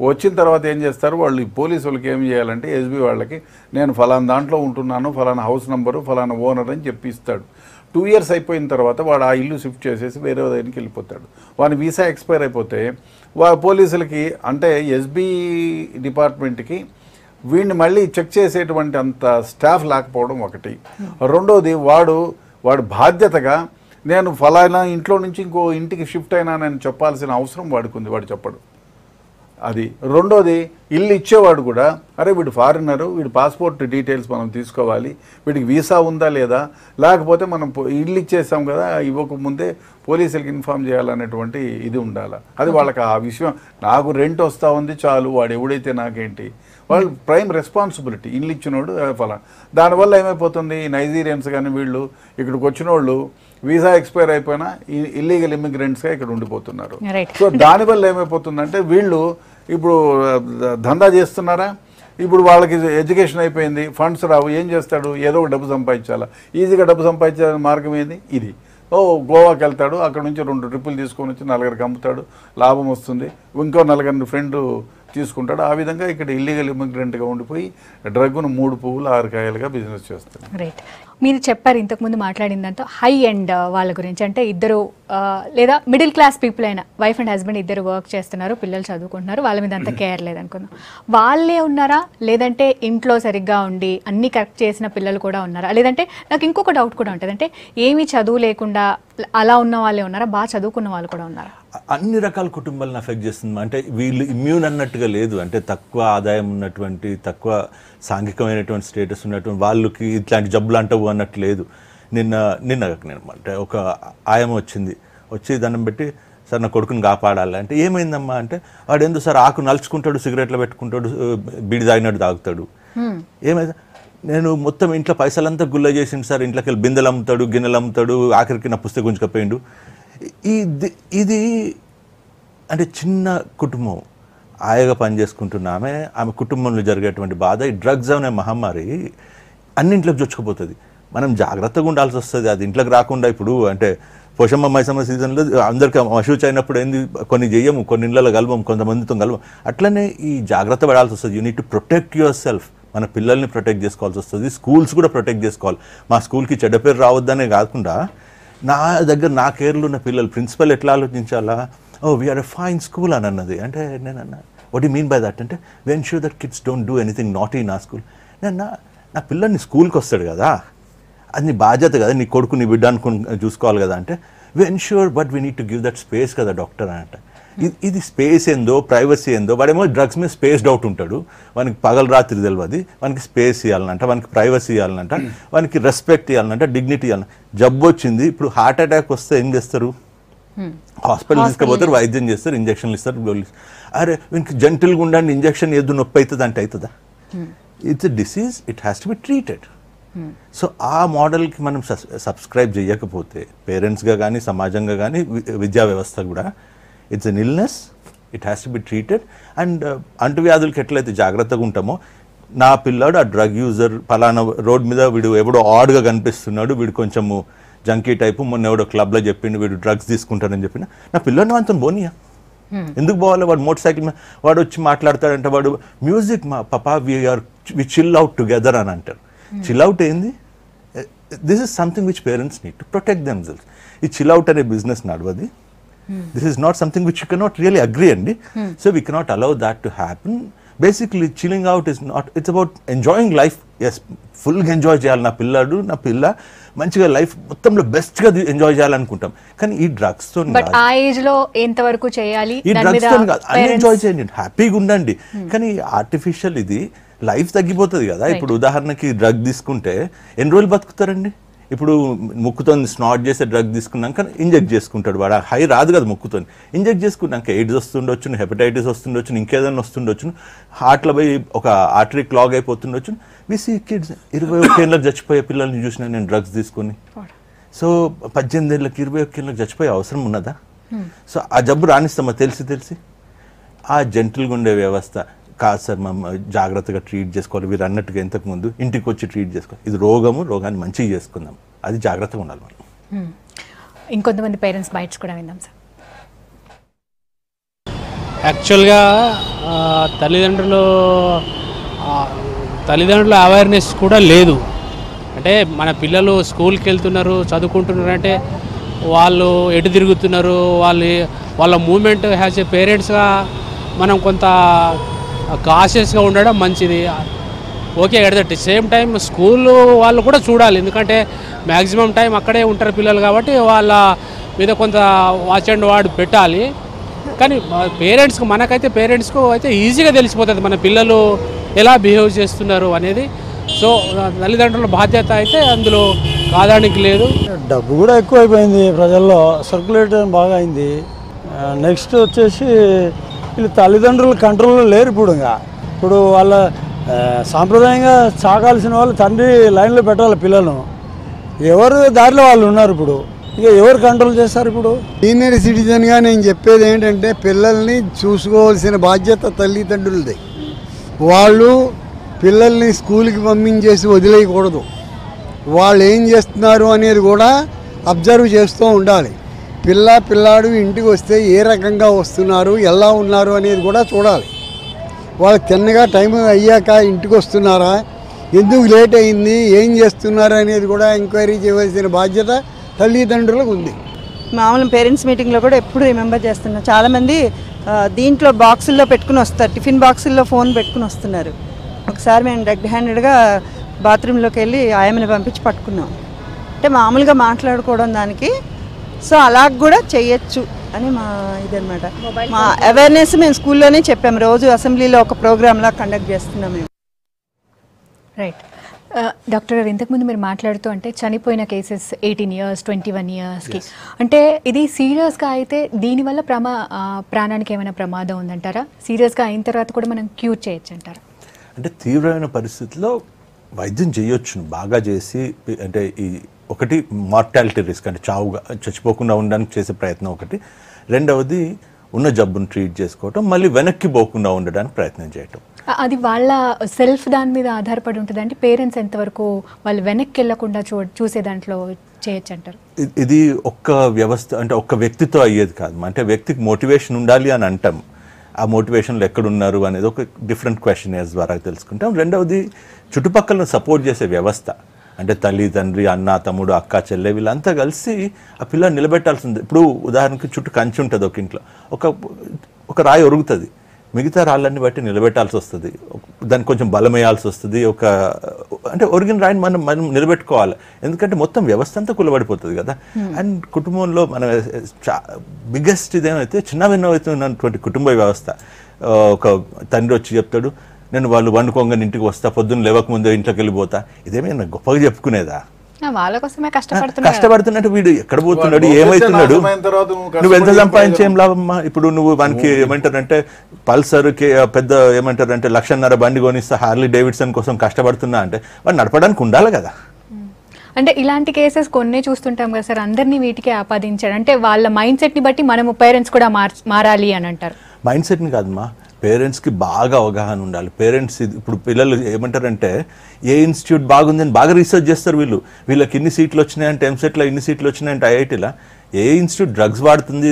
వచ్చిన తర్వాత ఏం చేస్తారు వాళ్ళు, పోలీసు వాళ్ళకి ఏం చేయాలంటే ఎస్బీ వాళ్ళకి నేను ఫలానా దాంట్లో ఉంటున్నాను, ఫలానా హౌస్ నెంబరు, ఫలానా ఓనర్ అని చెప్పి ఇస్తాడు. 2 years అయిపోయిన తర్వాత వాడు ఆ ఇల్లు షిఫ్ట్ చేసేసి వేరే దగ్గరికి వెళ్ళిపోతాడు. వాని వీసా ఎక్స్పైర్ అయిపోతే పోలీసులకి, అంటే ఎస్బీ డిపార్ట్మెంట్కి వీడిని మళ్ళీ చెక్ చేసేటువంటి అంత స్టాఫ్ లేకపోవడం ఒకటి. రెండోది వాడు బాధ్యతగా నేను ఫలానా ఇంట్లో నుంచి ఇంకో ఇంటికి షిఫ్ట్ అయినానని చెప్పాల్సిన అవసరం వాడికి ఉంది, వాడు చెప్పడు. అది రెండోది, ఇల్లు ఇచ్చేవాడు కూడా అరే వీడు ఫారినరు, వీడి పాస్పోర్ట్ డీటెయిల్స్ మనం తీసుకోవాలి, వీడికి వీసా ఉందా లేదా, లేకపోతే మనం ఇల్లు ఇచ్చేసాం కదా ఇవ్వకముందే పోలీసులకి ఇన్ఫామ్ చేయాలనేటువంటి ఇది ఉండాలి. అది వాళ్ళకి ఆ విషయం, నాకు రెంట్ వస్తూ ఉంది చాలు, వాడు ఎవడైతే నాకేంటి, వాళ్ళు ప్రైమ్ రెస్పాన్సిబిలిటీ ఇల్లు ఇచ్చినోడు ఫలా. దానివల్ల ఏమైపోతుంది, నైజీరియన్స్ కానీ వీళ్ళు ఇక్కడికి వచ్చిన వాళ్ళు వీసా ఎక్స్పైర్ అయిపోయినా ఇల్లీగల్ ఇమిగ్రెంట్స్గా ఇక్కడ ఉండిపోతున్నారు. సో దానివల్ల ఏమైపోతుందంటే వీళ్ళు ఇప్పుడు ధందా చేస్తున్నారా, ఇప్పుడు వాళ్ళకి ఎడ్యుకేషన్ అయిపోయింది, ఫండ్స్ రావు, ఏం చేస్తాడు, ఏదో ఒక డబ్బు సంపాదించాలా, ఈజీగా డబ్బు సంపాదించే మార్గం ఏంది ఇది. గోవాకి వెళ్తాడు, అక్కడ నుంచి 2 ట్రిప్పులు తీసుకొని వచ్చి 4కి అమ్ముతాడు, లాభం వస్తుంది, ఇంకో 4 ఫ్రెండ్ తీసుకుంటాడు. ఆ విధంగా ఇక్కడ ఇల్లీగల్ ఇమిగ్రెంట్గా ఉండిపోయి డ్రగ్ను 3 పువ్వులు 6 కాయలుగా బిజినెస్ చేస్తాడు. రైట్. మీరు చెప్పారు ఇంతకుముందు మాట్లాడిన దాంతో హై ఎండ్ వాళ్ళ గురించి, అంటే ఇద్దరు లేదా మిడిల్ క్లాస్ పీపుల్ అయినా వైఫ్ అండ్ హస్బెండ్ ఇద్దరు వర్క్ చేస్తున్నారు, పిల్లలు చదువుకుంటున్నారు, వాళ్ళ మీద అంత కేర్ లేదనుకుందాం. వాళ్ళే ఉన్నారా, లేదంటే ఇంట్లో సరిగ్గా ఉండి అన్ని కరెక్ట్ చేసిన పిల్లలు కూడా ఉన్నారా? లేదంటే నాకు ఇంకొక డౌట్ కూడా ఉంటుంది, అంటే ఏమీ చదువు లేకుండా అలా ఉన్న వాళ్ళే ఉన్నారా, బాగా చదువుకున్న వాళ్ళు కూడా ఉన్నారా? అన్ని రకాల కుటుంబాలను అఫెక్ట్ చేస్తుంది. అంటే వీళ్ళు ఇమ్యూన్ అన్నట్టుగా లేదు. అంటే తక్కువ ఆదాయం ఉన్నటువంటి, తక్కువ సాంఘికమైనటువంటి స్టేటస్ ఉన్నటువంటి వాళ్ళకి ఇట్లాంటి జబ్బులు అంటవు అన్నట్టు లేదు. నిన్న అంటే ఒక ఆయమ వచ్చి దండం పెట్టి, సార్ నా కొడుకుని కాపాడాలి అంటే, ఏమైందమ్మా అంటే, వాడు ఎందుకు సార్ ఆకు నలుచుకుంటాడు, సిగరెట్లు పెట్టుకుంటాడు, బీడి తాగినట్టు తాగుతాడు. ఏమైంది, నేను మొత్తం ఇంట్లో పైసలంతా గుల్ల చేసిండు సార్, ఇంట్లోకి వెళ్ళి బిందెలు అమ్ముతాడు, గిన్నెలు అమ్ముతాడు, ఆఖరికి నా పుస్తకం గుంజుకపోయిండు. ఇది అంటే చిన్న కుటుంబం, హాయిగా పనిచేసుకుంటున్న ఆమె కుటుంబంలో జరిగేటువంటి బాధ, ఈ డ్రగ్స్ అనే మహమ్మారి అన్నింట్లోకి చొచ్చుకుపోతుంది. మనం జాగ్రత్తగా ఉండాల్సి వస్తుంది. అది ఇంట్లోకి రాకుండా, ఇప్పుడు అంటే పోషమ్మ మైసమ్మ సీజన్లో అందరికీ మశూచి అయినప్పుడు ఏంది, కొన్ని చెయ్యము, కొన్ని ఇళ్ళలో కలవం, కొంతమందితో కలవం. అట్లనే ఈ జాగ్రత్త పడాల్సి వస్తుంది. You need to protect your self. మన పిల్లల్ని ప్రొటెక్ట్ చేసుకోవాల్సి వస్తుంది. స్కూల్స్ కూడా ప్రొటెక్ట్ చేసుకోవాలి. మా స్కూల్కి చెడ్డ పేరు రావద్దనే కాకుండా, నా కేర్లో ఉన్న పిల్లలు, ప్రిన్సిపల్ ఎట్లా ఆలోచించాలా, oh we are a fine school అని అన్నది. అంటే నేనన్నా, what you mean by that అంటే, we ensure that kids don't do anything naughty in ఆ స్కూల్. నా పిల్లల్ని స్కూల్కి వస్తాడు కదా, అది నీ బాధ్యత కదా, నీ కొడుకు నీ బిడ్డ అనుకుని చూసుకోవాలి కదా అంటే, we ensure but we need to give that space కదా డాక్టర్ అని అంటే. ఇది స్పేస్ ఏందో, ప్రైవసీ ఏందో. వాడేమో డ్రగ్స్ మీద స్పేస్ డౌట్ ఉంటాడు, వానికి పగలు రాత్రి తెలియదు, వానికి స్పేస్ ఇవ్వాలనంట, వానికి ప్రైవసీ ఇవ్వాలనంట, వానికి రెస్పెక్ట్ ఇవ్వాలనంట, డిగ్నిటీ ఇవ్వాలన్న. జబ్బు వచ్చింది, ఇప్పుడు హార్ట్ అటాక్ వస్తే ఏం చేస్తారు, హాస్పిటల్ తీసుకుపోతారు, వైద్యం చేస్తారు, ఇంజక్షన్లు ఇస్తారు, గోళ్ళు ఇస్తారు. అరే వీనికి జెంటిల్గా ఉండండి, ఇంజక్షన్ ఏదో నొప్పి అవుతుంది అంటే అవుతుందా? It's a disease, it has to be treated. So ఆ మోడల్కి మనం సబ్స్క్రైబ్ చేయకపోతే, పేరెంట్స్గా కానీ సమాజంగా కానీ విద్యా వ్యవస్థ కూడా, it's an illness, it has to be treated. And అంటువ్యాధులకి ఎట్లయితే జాగ్రత్తగా ఉంటామో, నా పిల్లాడు ఆ డ్రగ్ యూజర్, పలానా రోడ్ మీద వీడు ఎవడో ఆడ్గా కనిపిస్తున్నాడు, వీడు కొంచెము జంకీ టైపు, మొన్న ఎవడో క్లబ్లో చెప్పిండు వీడు డ్రగ్స్ తీసుకుంటాడని చెప్పిన, నా పిల్లాడిని అంత పోనీయా, ఎందుకు పోవాలి? వాడు మోటార్ సైకిల్ మీద వాడు వచ్చి మాట్లాడతాడంటే, వాడు మ్యూజిక్ మా పాపా వి చిల్ అవుట్ టుగెదర్ అని అంటారు. చిల్ అవుట్ ఏంది? This is something which parents need to protect themselves. ఈ చిల్ అవుట్ అనే business నడవది. This is not something which you cannot really agree, Andy. So we cannot allow that to happen. Basically, chilling out is not, it's about enjoying life. Yes, full enjoy చేయాలి. నా పిల్ల మంచిగా life మొత్తంలో బెస్ట్గా enjoy చేయాలనుకుంటాం. కానీ ఈ డ్రగ్స్తో ఆ ఏజ్లో ఎంతవరకు చేయాలి, ఈ డ్రగ్స్తో కాదు, అన్ని ఎంజాయ్ చేయండి, హ్యాపీగా ఉండండి. కానీ ఆర్టిఫిషియల్ ఇది లైఫ్ తగ్గిపోతుంది కదా. ఇప్పుడు ఉదాహరణకి డ్రగ్ తీసుకుంటే ఎన్ని రోజులు బతుకుతారండి? ఇప్పుడు ముక్కుతో స్నాట్ చేసే డ్రగ్ తీసుకున్నాక ఇంజెక్ట్ చేసుకుంటాడు, వాడు హై రాదు కదా ముక్కుతో. ఇంజెక్ట్ చేసుకున్నాక ఎయిడ్స్ వస్తుండొచ్చు, హెపటైటిస్ వస్తుండొచ్చు, ఇంకేదైనా వస్తుండొచ్చు, హార్ట్లో పోయి ఒక ఆర్టరీ క్లాగ్ అయిపోతుండొచ్చు. విసి కిడ్స్ 21 ఏళ్ళకి చచ్చిపోయే పిల్లల్ని చూసిన నేను డ్రగ్స్ తీసుకొని. సో 18 ఏళ్ళకి 21 ఏళ్ళకి చచ్చిపోయే అవసరం ఉన్నదా? సో ఆ జబ్బు రాణిస్తామా తెలిసి? ఆ జెంటిల్గా ఉండే వ్యవస్థ కాదు సార్, మనం జాగ్రత్తగా ట్రీట్ చేసుకోవాలి. మీరు అన్నట్టుగా ఇంతకుముందు ఇంటికి వచ్చి ట్రీట్ చేసుకోవాలి. ఇది రోగాన్ని మంచిగా చేసుకుందాం, అది జాగ్రత్తగా ఉండాలి మనం. ఇంకొంతమంది పేరెంట్స్ బైట్స్ కూడా విందాం సార్. యాక్చువల్గా తల్లిదండ్రుల అవేర్నెస్ కూడా లేదు. అంటే మన పిల్లలు స్కూల్కి వెళ్తున్నారు, చదువుకుంటున్నారు అంటే వాళ్ళు ఎటు తిరుగుతున్నారు, వాళ్ళ మూమెంట్ హ్యాస్ ఏ పేరెంట్స్గా మనం కొంత కాషియస్గా ఉండడం మంచిది. Okay, at the same time school వాళ్ళు కూడా చూడాలి, ఎందుకంటే మ్యాక్సిమం టైం అక్కడే ఉంటారు పిల్లలు కాబట్టి వాళ్ళ మీద కొంత వాచ్ అండ్ వార్డ్ పెట్టాలి. కానీ మనకైతే పేరెంట్స్కు అయితే ఈజీగా తెలిసిపోతుంది మన పిల్లలు ఎలా బిహేవ్ చేస్తున్నారు అనేది. సో తల్లిదండ్రుల బాధ్యత అయితే అందులో కాదానికి లేదు. డబ్బు కూడా ఎక్కువైపోయింది ప్రజల్లో, సర్క్యులేషన్ బాగా అయింది. నెక్స్ట్ వచ్చేసి వీళ్ళు తల్లిదండ్రుల కంట్రోల్లో లేరు. ఇప్పుడు వాళ్ళ సాంప్రదాయంగా సాగాల్సిన వాళ్ళు తండ్రి లైన్లో పెట్టాలి పిల్లలను, ఎవరు దారిలో వాళ్ళు ఉన్నారు. ఇప్పుడు ఇక ఎవరు కంట్రోల్ చేస్తారు? ఇప్పుడు సీనియర్ సిటిజన్గా నేను చెప్పేది ఏంటంటే, పిల్లల్ని చూసుకోవాల్సిన బాధ్యత తల్లిదండ్రులది. వాళ్ళు పిల్లల్ని స్కూల్కి పంపించేసి వదిలేయకూడదు. వాళ్ళు ఏం చేస్తున్నారు అనేది కూడా అబ్జర్వ్ చేస్తూ ఉండాలి. పిల్లాడు ఇంటికి వస్తే ఏ రకంగా వస్తున్నారు, ఎలా ఉన్నారు అనేది కూడా చూడాలి. వాళ్ళు తిన్నగా టైం అయ్యాక ఇంటికి వస్తున్నారా, ఎందుకు లేట్ అయింది, ఏం చేస్తున్నారు అనేది కూడా ఎంక్వైరీ చేయవలసిన బాధ్యత తల్లిదండ్రులకు ఉంది. మామూలు పేరెంట్స్ మీటింగ్లో కూడా ఎప్పుడు రిమెంబర్ చేస్తున్నాం. చాలామంది దీంట్లో బాక్సుల్లో పెట్టుకుని వస్తారు, టిఫిన్ బాక్సుల్లో ఫోన్ పెట్టుకుని వస్తున్నారు. ఒకసారి మేము రెడ్ హ్యాండెడ్గా బాత్రూంలోకి వెళ్ళి ఆయమని పంపించి పట్టుకున్నాం. అంటే మామూలుగా మాట్లాడుకోవడం దానికి, సో అలా కూడా చెయ్యొచ్చు అని మా ఇదనమాట. మా అవేర్నెస్ మేము స్కూల్లోనే చెప్పాము. రోజు అసెంబ్లీలో ఒక ప్రోగ్రామ్లా కండక్ట్ చేస్తున్నాం మేము. రైట్. డాక్టర్ గారు, ఇంతకుముందు మీరు మాట్లాడుతూ అంటే చనిపోయిన కేసెస్ 18 years 21 yearsకి, అంటే ఇది సీరియస్గా అయితే దీనివల్ల ప్రాణానికి ఏమైనా ప్రమాదం ఉందంటారా? సీరియస్గా అయిన తర్వాత కూడా మనం క్యూర్ చేయొచ్చు అంటారా? అంటే తీవ్రమైన పరిస్థితుల్లో వైద్యం చేయొచ్చు, బాగా చేసి. అంటే ఈ ఒకటి మార్టాలిటీ రిస్క్, అంటే చచ్చిపోకుండా ఉండడానికి చేసే ప్రయత్నం ఒకటి. రెండవది ఉన్న జబ్బును ట్రీట్ చేసుకోవటం, మళ్ళీ వెనక్కి పోకుండా ఉండడానికి ప్రయత్నం చేయటం. అది వాళ్ళ సెల్ఫ్ దాని మీద ఆధారపడి ఉంటుంది. అంటే పేరెంట్స్ ఎంతవరకు వాళ్ళు వెనక్కి వెళ్ళకుండా చూసే దాంట్లో చేయొచ్చు అంటారు? ఇది ఒక్క వ్యవస్థ, అంటే ఒక్క వ్యక్తితో అయ్యేది కాదు. అంటే వ్యక్తికి మోటివేషన్ ఉండాలి అని అంటాం. ఆ మోటివేషన్లు ఎక్కడున్నారు అనేది ఒక డిఫరెంట్ క్వశ్చనర్స్ ద్వారా తెలుసుకుంటాం. రెండవది చుట్టుపక్కల సపోర్ట్ చేసే వ్యవస్థ, అంటే తల్లి, తండ్రి, అన్న, తమ్ముడు, అక్క, చెల్లె, వీళ్ళంతా కలిసి ఆ పిల్లని నిలబెట్టాల్సింది. ఇప్పుడు ఉదాహరణకి చుట్టూ కంచి ఉంటుంది ఒక ఇంట్లో, ఒక రాయి ఒరుగుతుంది, మిగతా రాళ్ళన్ని బట్టి నిలబెట్టాల్సి వస్తుంది, దానికి కొంచెం బలం వేయాల్సి వస్తుంది. అంటే ఒరిగిన రాయిని మనం నిలబెట్టుకోవాలి, ఎందుకంటే మొత్తం వ్యవస్థ అంతా కులబడిపోతుంది కదా. అండ్ కుటుంబంలో మన బిగ్గెస్ట్ ఇదేమైతే చిన్నవిన్నటువంటి కుటుంబ వ్యవస్థ. ఒక తండ్రి వచ్చి చెప్తాడు, నేను వాళ్ళు వండుకోగానే ఇంటికి వస్తా, పొద్దున్న లేవకముందే ఇంట్లోకి వెళ్ళిపోతా. ఇదేమైనా గొప్పగా చెప్పుకునేదా? వాళ్ళ కోసమే కష్టపడుతున్నట్టు వీడు ఎక్కడ పోతున్నాడు, ఏమైతున్నాడు, నువ్వు ఎంత సంపాదించి ఏం లాభమ్మా? ఇప్పుడు నువ్వు మనకి ఏమంటారంటే పల్సర్ పెద్ద ఏమంటారంటే 1,50,000 బండి కొనిస్తా, హార్లీ డేవిడ్సన్ కోసం కష్టపడుతున్నా అంటే వాడు నడపడానికి ఉండాలి కదా. అంటే ఇలాంటి కేసెస్ కొన్ని చూస్తుంటాం కదా సార్, అందరినీ వీటికి ఆపాదించాడు. అంటే వాళ్ళ మైండ్ సెట్ని బట్టి మనము పేరెంట్స్ కూడా మారాలి అని అంటారు. మైండ్ సెట్ని కాదమ్మా, పేరెంట్స్కి బాగా అవగాహన ఉండాలి. పేరెంట్స్ ఇప్పుడు పిల్లలు ఏమంటారంటే ఏ ఇన్స్టిట్యూట్ బాగుందని బాగా రీసెర్చ్ చేస్తారు. వీళ్ళకి ఇన్ని సీట్లు వచ్చినాయంటే, ఎంసెట్లో ఇన్ని సీట్లు వచ్చినాయంటే, ఐఐటీలో ఏ ఇన్స్టిట్యూట్ డ్రగ్స్ వాడుతుంది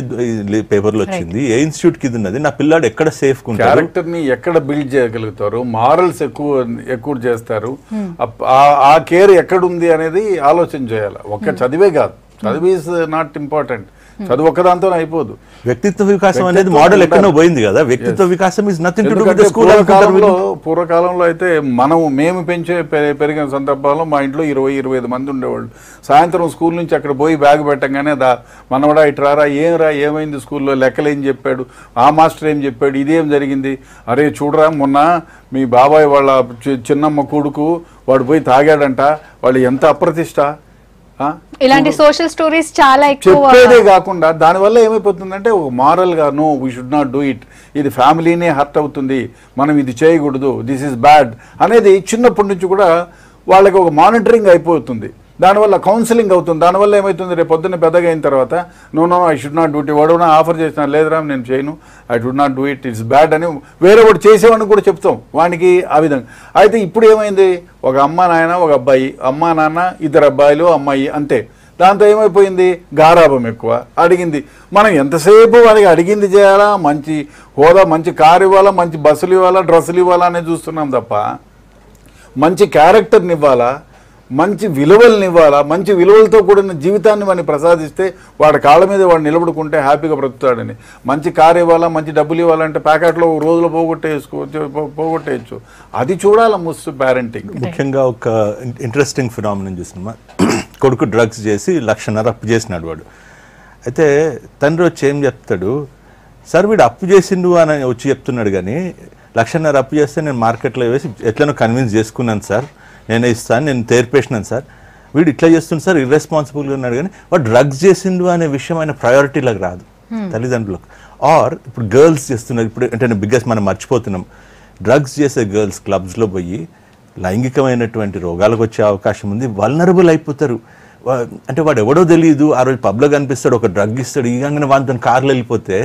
పేపర్లో వచ్చింది, ఏ ఇన్స్టిట్యూట్కి ఇది ఉన్నది, నా పిల్లాడు ఎక్కడ సేఫ్ క్యారెక్టర్ని ఎక్కడ బిల్డ్ చేయగలుగుతారు, మారల్స్ ఎక్కువ చేస్తారు, ఆ కేర్ ఎక్కడుంది అనేది ఆలోచన చేయాలి. ఒక్క చదివే కాదు, చదివి ఈజ్ నాట్ ఇంపార్టెంట్, చదువు ఒక్కదాంతో అయిపోదు. వ్యక్తిత్వ వికాసం అనేది మోడల్ ఎక్కడో పోయింది కదా. వ్యక్తిత్వ వికాసం is nothing to do with the school. పూర్వకాలంలో అయితే మేము పెరిగిన సందర్భాల్లో మా ఇంట్లో 20-25 మంది ఉండేవాళ్ళు. సాయంత్రం స్కూల్ నుంచి అక్కడ పోయి బ్యాగ్ పెట్టంగానే మనవడా ఇట్రారా, ఏమైంది స్కూల్లో, లెక్కలు ఏం చెప్పాడు, ఆ మాస్టర్ ఏం చెప్పాడు, ఇదేం జరిగింది, అరే చూడరా మొన్న మీ బాబాయ్ వాళ్ళ చిన్నమ్మ కొడుకు వాడు పోయి తాగాడంట, వాళ్ళు ఎంత అప్రతిష్ట. ఇలాంటి సోషల్ స్టోరీస్ చాలా ఎక్కువ చెప్పేదే కాకుండా దానివల్ల ఏమైపోతుందంటే ఒక మారల్గా no we should not do it, ఇది ఫ్యామిలీనే హర్ట్ అవుతుంది, మనం ఇది చేయకూడదు, దిస్ ఈజ్ బ్యాడ్ అనేది చిన్నప్పటి నుంచి కూడా వాళ్ళకి ఒక మానిటరింగ్ అయిపోతుంది. దానివల్ల కౌన్సిలింగ్ అవుతుంది. దానివల్ల ఏమవుతుంది, రేపు పొద్దున్న పెద్దగా అయిన తర్వాత no I should not do it, వాడు ఆఫర్ చేసిన లేదురా నేను చేయను, I should not do it, it's bad అని వేరే వాడు చేసేవాడిని కూడా చెప్తాం వానికి ఆ విధంగా. అయితే ఇప్పుడు ఏమైంది, ఒక అమ్మ నాయన ఒక అబ్బాయి, అమ్మ నాన్న 2 అబ్బాయిలు అమ్మాయి అంతే. దాంతో ఏమైపోయింది, గారాభం ఎక్కువ. అడిగింది మనం ఎంతసేపు వాడికి అడిగింది చేయాలా, మంచి హోదా, మంచి కారు ఇవ్వాలా, మంచి బస్సులు ఇవ్వాలా, డ్రెస్సులు ఇవ్వాలా అనేది చూస్తున్నాం తప్ప మంచి క్యారెక్టర్ని ఇవ్వాలా, మంచి విలువలను ఇవ్వాలా, మంచి విలువలతో కూడిన జీవితాన్ని వాడిని ప్రసాదిస్తే వాడి కాళ్ళ మీద వాడు నిలబడుకుంటే హ్యాపీగా బ్రతుకుతాడని. మంచి కారు ఇవ్వాలా, మంచి డబ్బులు ఇవ్వాలంటే ప్యాకెట్లో రోజులో పోగొట్టేయచ్చు. అది చూడాలి ముస్తు పేరెంటింగ్. ముఖ్యంగా ఒక ఇంట్రెస్టింగ్ ఫినామినన్ చూసినమా, కొడుకు డ్రగ్స్ చేసి 1,50,000 అప్పు చేసినాడు వాడు. అయితే తండ్రి వచ్చి ఏం చెప్తాడు, సార్ వీడు అప్పు చేసిండు అని వచ్చి చెప్తున్నాడు, కానీ 1,50,000 అప్పు చేస్తే నేను మార్కెట్లో వేసి ఎట్లనో కన్విన్స్ చేసుకున్నాను సార్, నేనే ఇస్తాను, నేను తేర్పేసినాను సార్, వీడు ఇట్లా చేస్తుంది సార్, ఇర్రెస్పాన్సిబుల్గా ఉన్నాడు, కానీ వాడు డ్రగ్స్ చేసిండు అనే విషయం ఆయన ప్రయారిటీలకు రాదు తల్లిదండ్రులకు. ఆర్ ఇప్పుడు గర్ల్స్ చేస్తున్నారు, ఇప్పుడు అంటే బిగ్గెస్ట్ మనం మర్చిపోతున్నాం, డ్రగ్స్ చేసే గర్ల్స్ క్లబ్స్లో పోయి లైంగికమైనటువంటి రోగాలకు వచ్చే అవకాశం ఉంది, వల్నరబుల్ అయిపోతారు. అంటే వాడు ఎవడో తెలియదు, ఆ రోజు పబ్లో కనిపిస్తాడు, ఒక డ్రగ్ ఇస్తాడు, ఈగంగానే వాటితో కార్లు వెళ్ళిపోతే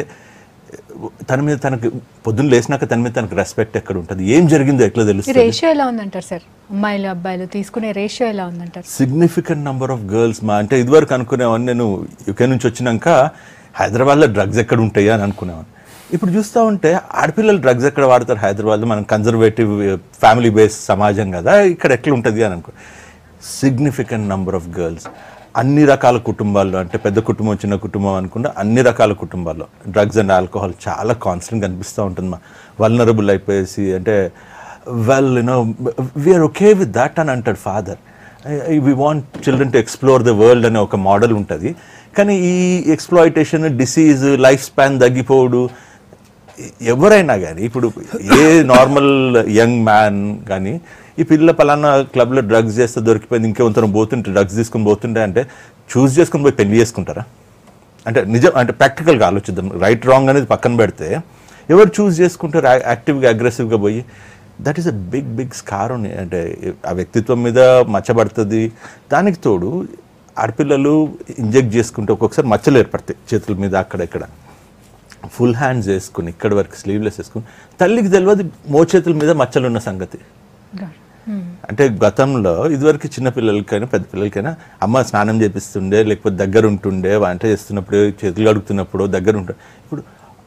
తన మీద తనకు పొద్దున్న లేచినాక తన మీద తనకు రెస్పెక్ట్ ఎక్కడ ఉంటుంది, ఏం జరిగిందో ఎట్లా తెలుస్తుంది? రేషియో ఎలా ఉందంటారు సార్, అమ్మాయిలు అబ్బాయిలు తీసుకునే రేషియో ఎలా ఉందంటారు? సిగ్నిఫికెంట్ నెంబర్ ఆఫ్ గర్ల్స్ అంటే ఇదివరకు అనుకునేవాడిని నేను యూకే నుంచి వచ్చినాక హైదరాబాద్లో డ్రగ్స్ ఎక్కడ ఉంటాయా అని అనుకునేవాడిని. ఇప్పుడు చూస్తూ ఉంటే ఆడపిల్లలు డ్రగ్స్ ఎక్కడ వాడతారు హైదరాబాద్లో, మనం కన్జర్వేటివ్ ఫ్యామిలీ బేస్ సమాజం కదా, ఇక్కడ ఎట్లా ఉంటుంది అని అనుకో. సిగ్నిఫికెంట్ నెంబర్ ఆఫ్ గర్ల్స్ అన్ని రకాల కుటుంబాల్లో, అంటే పెద్ద కుటుంబం చిన్న కుటుంబం అనుకుంటే అన్ని రకాల కుటుంబాల్లో డ్రగ్స్ అండ్ ఆల్కహాల్ చాలా కాన్స్టెంట్గా అనిపిస్తూ ఉంటుంది. మా వల్నరబుల్ అయిపోయేసి అంటే well you know we are okay with that అని అంటాడు father. We want children to explore the world అనే ఒక మోడల్ ఉంటుంది. కానీ ఈ ఎక్స్ప్లాయిటేషన్, డిసీజ్, లైఫ్ స్పాన్ తగ్గిపోవడు ఎవరైనా కానీ, ఇప్పుడు ఏ నార్మల్ యంగ్ మ్యాన్ కానీ ఈ పిల్ల పలానా క్లబ్లో డ్రగ్స్ చేస్తే దొరికిపోయింది, ఇంకేమంతా పోతుంటే డ్రగ్స్ తీసుకొని పోతుంటే అంటే చూస్ చేసుకొని పోయి పెళ్లి చేసుకుంటారా? అంటే నిజం అంటే ప్రాక్టికల్గా ఆలోచిద్దాం. రైట్ రాంగ్ అనేది పక్కన పెడితే ఎవరు చూస్ చేసుకుంటారు యాక్టివ్గా అగ్రెసివ్గా పోయి? That is a big scar. అంటే ఆ వ్యక్తిత్వం మీద మచ్చబడుతుంది. దానికి తోడు ఆడపిల్లలు ఇంజెక్ట్ చేసుకుంటే ఒక్కొక్కసారి మచ్చలు ఏర్పడతాయి చేతుల మీద అక్కడ ఇక్కడ. ఫుల్ హ్యాండ్స్ వేసుకుని ఇక్కడ వరకు స్లీవ్లెస్ వేసుకుని తల్లికి తెలియదు మోచేతుల మీద మచ్చలు ఉన్న సంగతి. అంటే గతంలో ఇదివరకు చిన్నపిల్లలకైనా పెద్ద పిల్లలకైనా అమ్మ స్నానం చేపిస్తుండే, లేకపోతే దగ్గర ఉంటుండే, వంట చేస్తున్నప్పుడు చేతులు కడుగుతున్నప్పుడు దగ్గర ఉంటుండే. ఇప్పుడు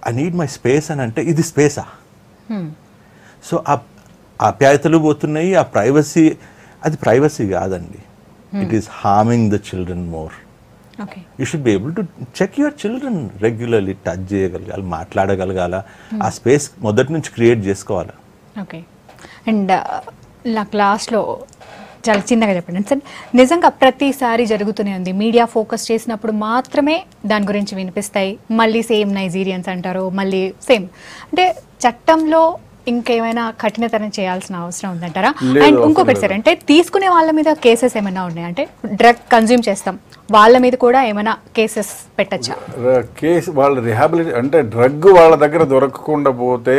ఐ నీడ్ మై స్పేస్ అని అంటే ఇది స్పేసా? సో ఆ ఆప్యాయతలు పోతున్నాయి, ఆ ప్రైవసీ, అది ప్రైవసీ కాదండి. It is harming the children more. You should be able to check your children regularly, touch చేయగలగాలి, మాట్లాడగలగాల, ఆ స్పేస్ మొదటి నుంచి క్రియేట్ చేసుకోవాలి. ఓకే. అండ్ నాకు లాస్ట్లో చాలా చిన్నగా చెప్పండి సార్, నిజంగా ప్రతిసారి జరుగుతూనే ఉంది, మీడియా ఫోకస్ చేసినప్పుడు మాత్రమే దాని గురించి వినిపిస్తాయి, మళ్ళీ సేమ్ నైజీరియన్స్ అంటారు, మళ్ళీ సేమ్. అంటే చట్టంలో ఇంకేమైనా కఠినతరం చేయాల్సిన అవసరం ఉందంటారా? అండ్ ఇంకొకటి సార్, అంటే తీసుకునే వాళ్ళ మీద కేసెస్ ఏమైనా ఉన్నాయి, అంటే డ్రగ్ కన్జ్యూమ్ చేస్తాం వాళ్ళ మీద కూడా ఏమైనా కేసెస్ పెట్టచ్చా? కేసు వాళ్ళ రిహాబిలిటీ అంటే డ్రగ్ వాళ్ళ దగ్గర దొరకకుండా పోతే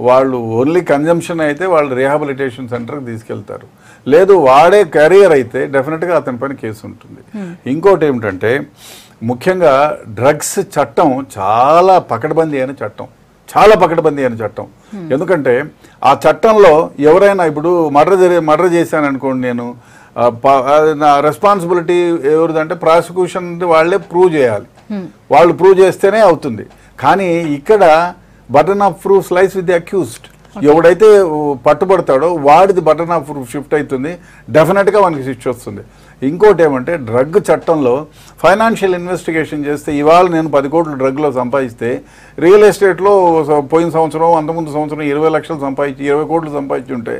వాళ్ళు ఓన్లీ కన్జంప్షన్ అయితే వాళ్ళు రిహాబిలిటేషన్ సెంటర్కి తీసుకెళ్తారు. లేదు వాడే కెరియర్ అయితే డెఫినెట్గా అతని పైన కేసు ఉంటుంది. ఇంకోటి ఏమిటంటే ముఖ్యంగా డ్రగ్స్ చట్టం చాలా పకడ్బందీ అయిన చట్టం, చాలా పకడ్బందీ అయిన చట్టం. ఎందుకంటే ఆ చట్టంలో ఎవరైనా ఇప్పుడు మర్డర్ చేశాను అనుకోండి, నేను నా రెస్పాన్సిబిలిటీ ఎవరిదంటే ప్రాసిక్యూషన్ వాళ్ళే ప్రూవ్ చేయాలి, వాళ్ళు ప్రూవ్ చేస్తేనే అవుతుంది. కానీ ఇక్కడ button off proof lies with the accused. ఎవడైతే పట్టుబడతాడో వాడిది బటన్ ఆఫ్ ప్రూఫ్ షిఫ్ట్ అవుతుంది, డెఫినెట్గా వానికి శిక్ష వస్తుంది. ఇంకోటి ఏమంటే డ్రగ్ చట్టంలో ఫైనాన్షియల్ ఇన్వెస్టిగేషన్ చేస్తే ఇవాళ నేను 10 కోట్లు డ్రగ్లో సంపాదిస్తే రియల్ ఎస్టేట్లో పోయిన సంవత్సరం అంతకుముందు సంవత్సరం 20 లక్షలు సంపాదించి 20 కోట్లు సంపాదించి ఉంటే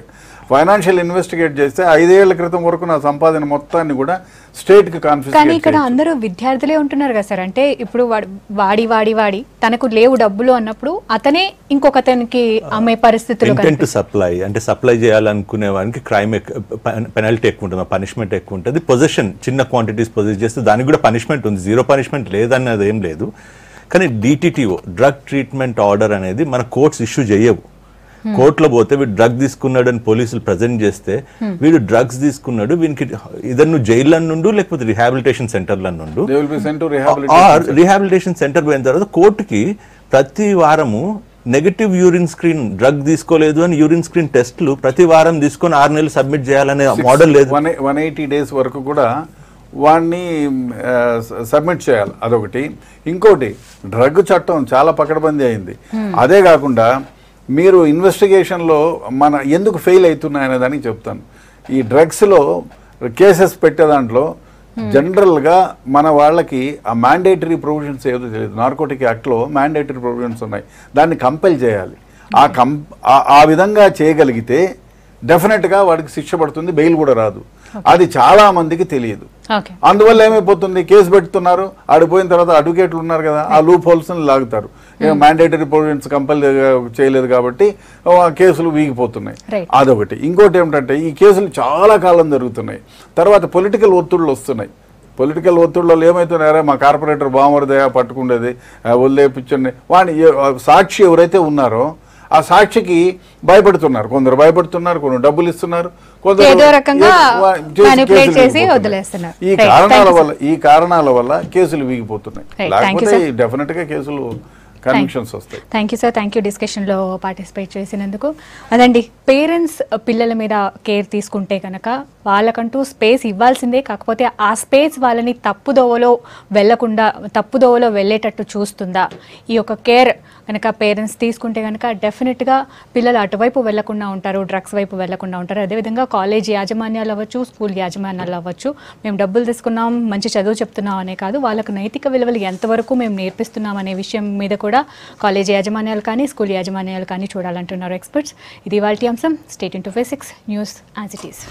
ఫైనాన్షియల్ ఇన్వెస్టిగేట్ చేస్తే 5 ఏళ్ల క్రితం వరకు నా సంపాదన మొత్తాన్ని కూడా స్టేట్కి కాన్ఫిస్కేట్. కానీ ఇక్కడ అందరూ విద్యార్థులే ఉంటున్నారు కదా సార్, అంటే ఇప్పుడు వాడి తనకు లేవు డబ్బులు అన్నప్పుడు అతనే ఇంకొకతనికి అమ్మే పరిస్థితులు. ఇంటెంట్ టు సప్లై అంటే సప్లై చేయాలనుకునే వానికి క్రైమ్ పెనాల్టీ ఎక్కువ ఉంటుంది, పనిష్మెంట్ ఎక్కువ ఉంటుంది. పొజిషన్ చిన్న క్వాంటిటీస్ పొజిషన్ చేస్తే దానికి కూడా పనిష్మెంట్ ఉంది, జీరో పనిష్మెంట్ లేదన్నది ఏం లేదు. కానీ DTTO డ్రగ్ ట్రీట్మెంట్ ఆర్డర్ అనేది మన కోర్ట్స్ ఇష్యూ చేయవు. కోర్టులో పోతే వీడు డ్రగ్ తీసుకున్నాడు అని పోలీసులు ప్రజెంట్ చేస్తే వీడు డ్రగ్స్ తీసుకున్నాడు, వీనికి ఇద్దరు నువ్వు జైల్లో నుండు లేకపోతే రిహాబిలిటేషన్ సెంటర్ల నుండు, రిహాబిలిటేషన్ సెంటర్ పోయిన తర్వాత కోర్టుకి ప్రతి వారము నెగటివ్ యూరిన్ స్క్రీన్, డ్రగ్ తీసుకోలేదు అని యూరిన్ స్క్రీన్ టెస్ట్లు ప్రతి వారం తీసుకొని 6 నెలలు సబ్మిట్ చేయాలనే మోడల్ లేదు. 180 days వరకు కూడా వాడిని సబ్మిట్ చేయాలి, అదొకటి. ఇంకోటి డ్రగ్ చట్టం చాలా పకడ్బందీ అయింది. అదే కాకుండా మీరు ఇన్వెస్టిగేషన్లో మన ఎందుకు ఫెయిల్ అవుతున్నాయనే దానికి చెప్తాను. ఈ డ్రగ్స్లో కేసెస్ పెట్టే దాంట్లో జనరల్గా మన వాళ్ళకి ఆ మ్యాండేటరీ ప్రొవిజన్స్ ఏదో తెలియదు. నార్కోటిక్ యాక్ట్లో మ్యాండేటరీ ప్రొవిజన్స్ ఉన్నాయి, దాన్ని కంపెల్ చేయాలి. ఆ విధంగా చేయగలిగితే డెఫినెట్గా వాడికి శిక్ష పడుతుంది, బెయిల్ కూడా రాదు. అది చాలా మందికి తెలియదు. అందువల్ల ఏమైపోతుంది, కేసు పెడుతున్నారు, ఆడిపోయిన తర్వాత అడ్వకేట్లు ఉన్నారు కదా, ఆ లూప్ హోల్స్ లాగుతారు. మ్యాండేటరీ ప్రొవిజన్స్ కంపల్ చేయలేదు కాబట్టి కేసులు వీగిపోతున్నాయి, అదొకటి. ఇంకోటి ఏమిటంటే ఈ కేసులు చాలా కాలం జరుగుతున్నాయి, తర్వాత పొలిటికల్ ఒత్తిళ్ళు వస్తున్నాయి. పొలిటికల్ ఒత్తిళ్ళలో ఏమవుతున్నారో మా కార్పొరేటర్ బామర్దయ పట్టుకుండేది వదిలేపించండి వాడిని, సాక్షి ఎవరైతే ఉన్నారో ఆ సాక్షికి భయపడుతున్నారు, కొందరు భయపడుతున్నారు, కొందరు డబ్బులు ఇస్తున్నారు, ఈ కారణాల వల్ల కేసులు వీగిపోతున్నాయి. లేకపోతే డెఫినెట్ గా కేసులు కన్విక్షన్స్ వస్తాయి. Thank you sir, thank you డిస్కషన్లో పార్టిసిపేట్ చేసినందుకు. అదండి, పేరెంట్స్ పిల్లల మీద కేర్ తీసుకుంటే కనుక వాళ్ళకంటూ స్పేస్ ఇవ్వాల్సిందే, కాకపోతే ఆ స్పేస్ వాళ్ళని తప్పుదోవలో వెళ్ళేటట్టు చూస్తుందా? ఈ యొక్క కేర్ కనుక పేరెంట్స్ తీసుకుంటే కనుక డెఫినెట్గా పిల్లలు అటువైపు వెళ్లకుండా ఉంటారు, డ్రగ్స్ వైపు వెళ్లకుండా ఉంటారు. అదేవిధంగా కాలేజ్ యాజమాన్యాలు అవ్వచ్చు, స్కూల్ యాజమాన్యాలు అవ్వచ్చు, మేము డబ్బులు తీసుకున్నాం, మంచి చదువు చెప్తున్నాం అనే కాదు, వాళ్ళకు నైతిక విలువలు ఎంతవరకు మేము నేర్పిస్తున్నాం అనే విషయం మీద కూడా కాలేజ్ యాజమాన్యాలు కానీ స్కూల్ యాజమాన్యాలు కానీ చూడాలంటున్నారు ఎక్స్పర్ట్స్. ఇది ఇవాల్టి అంశం. State into face 6 news as it is.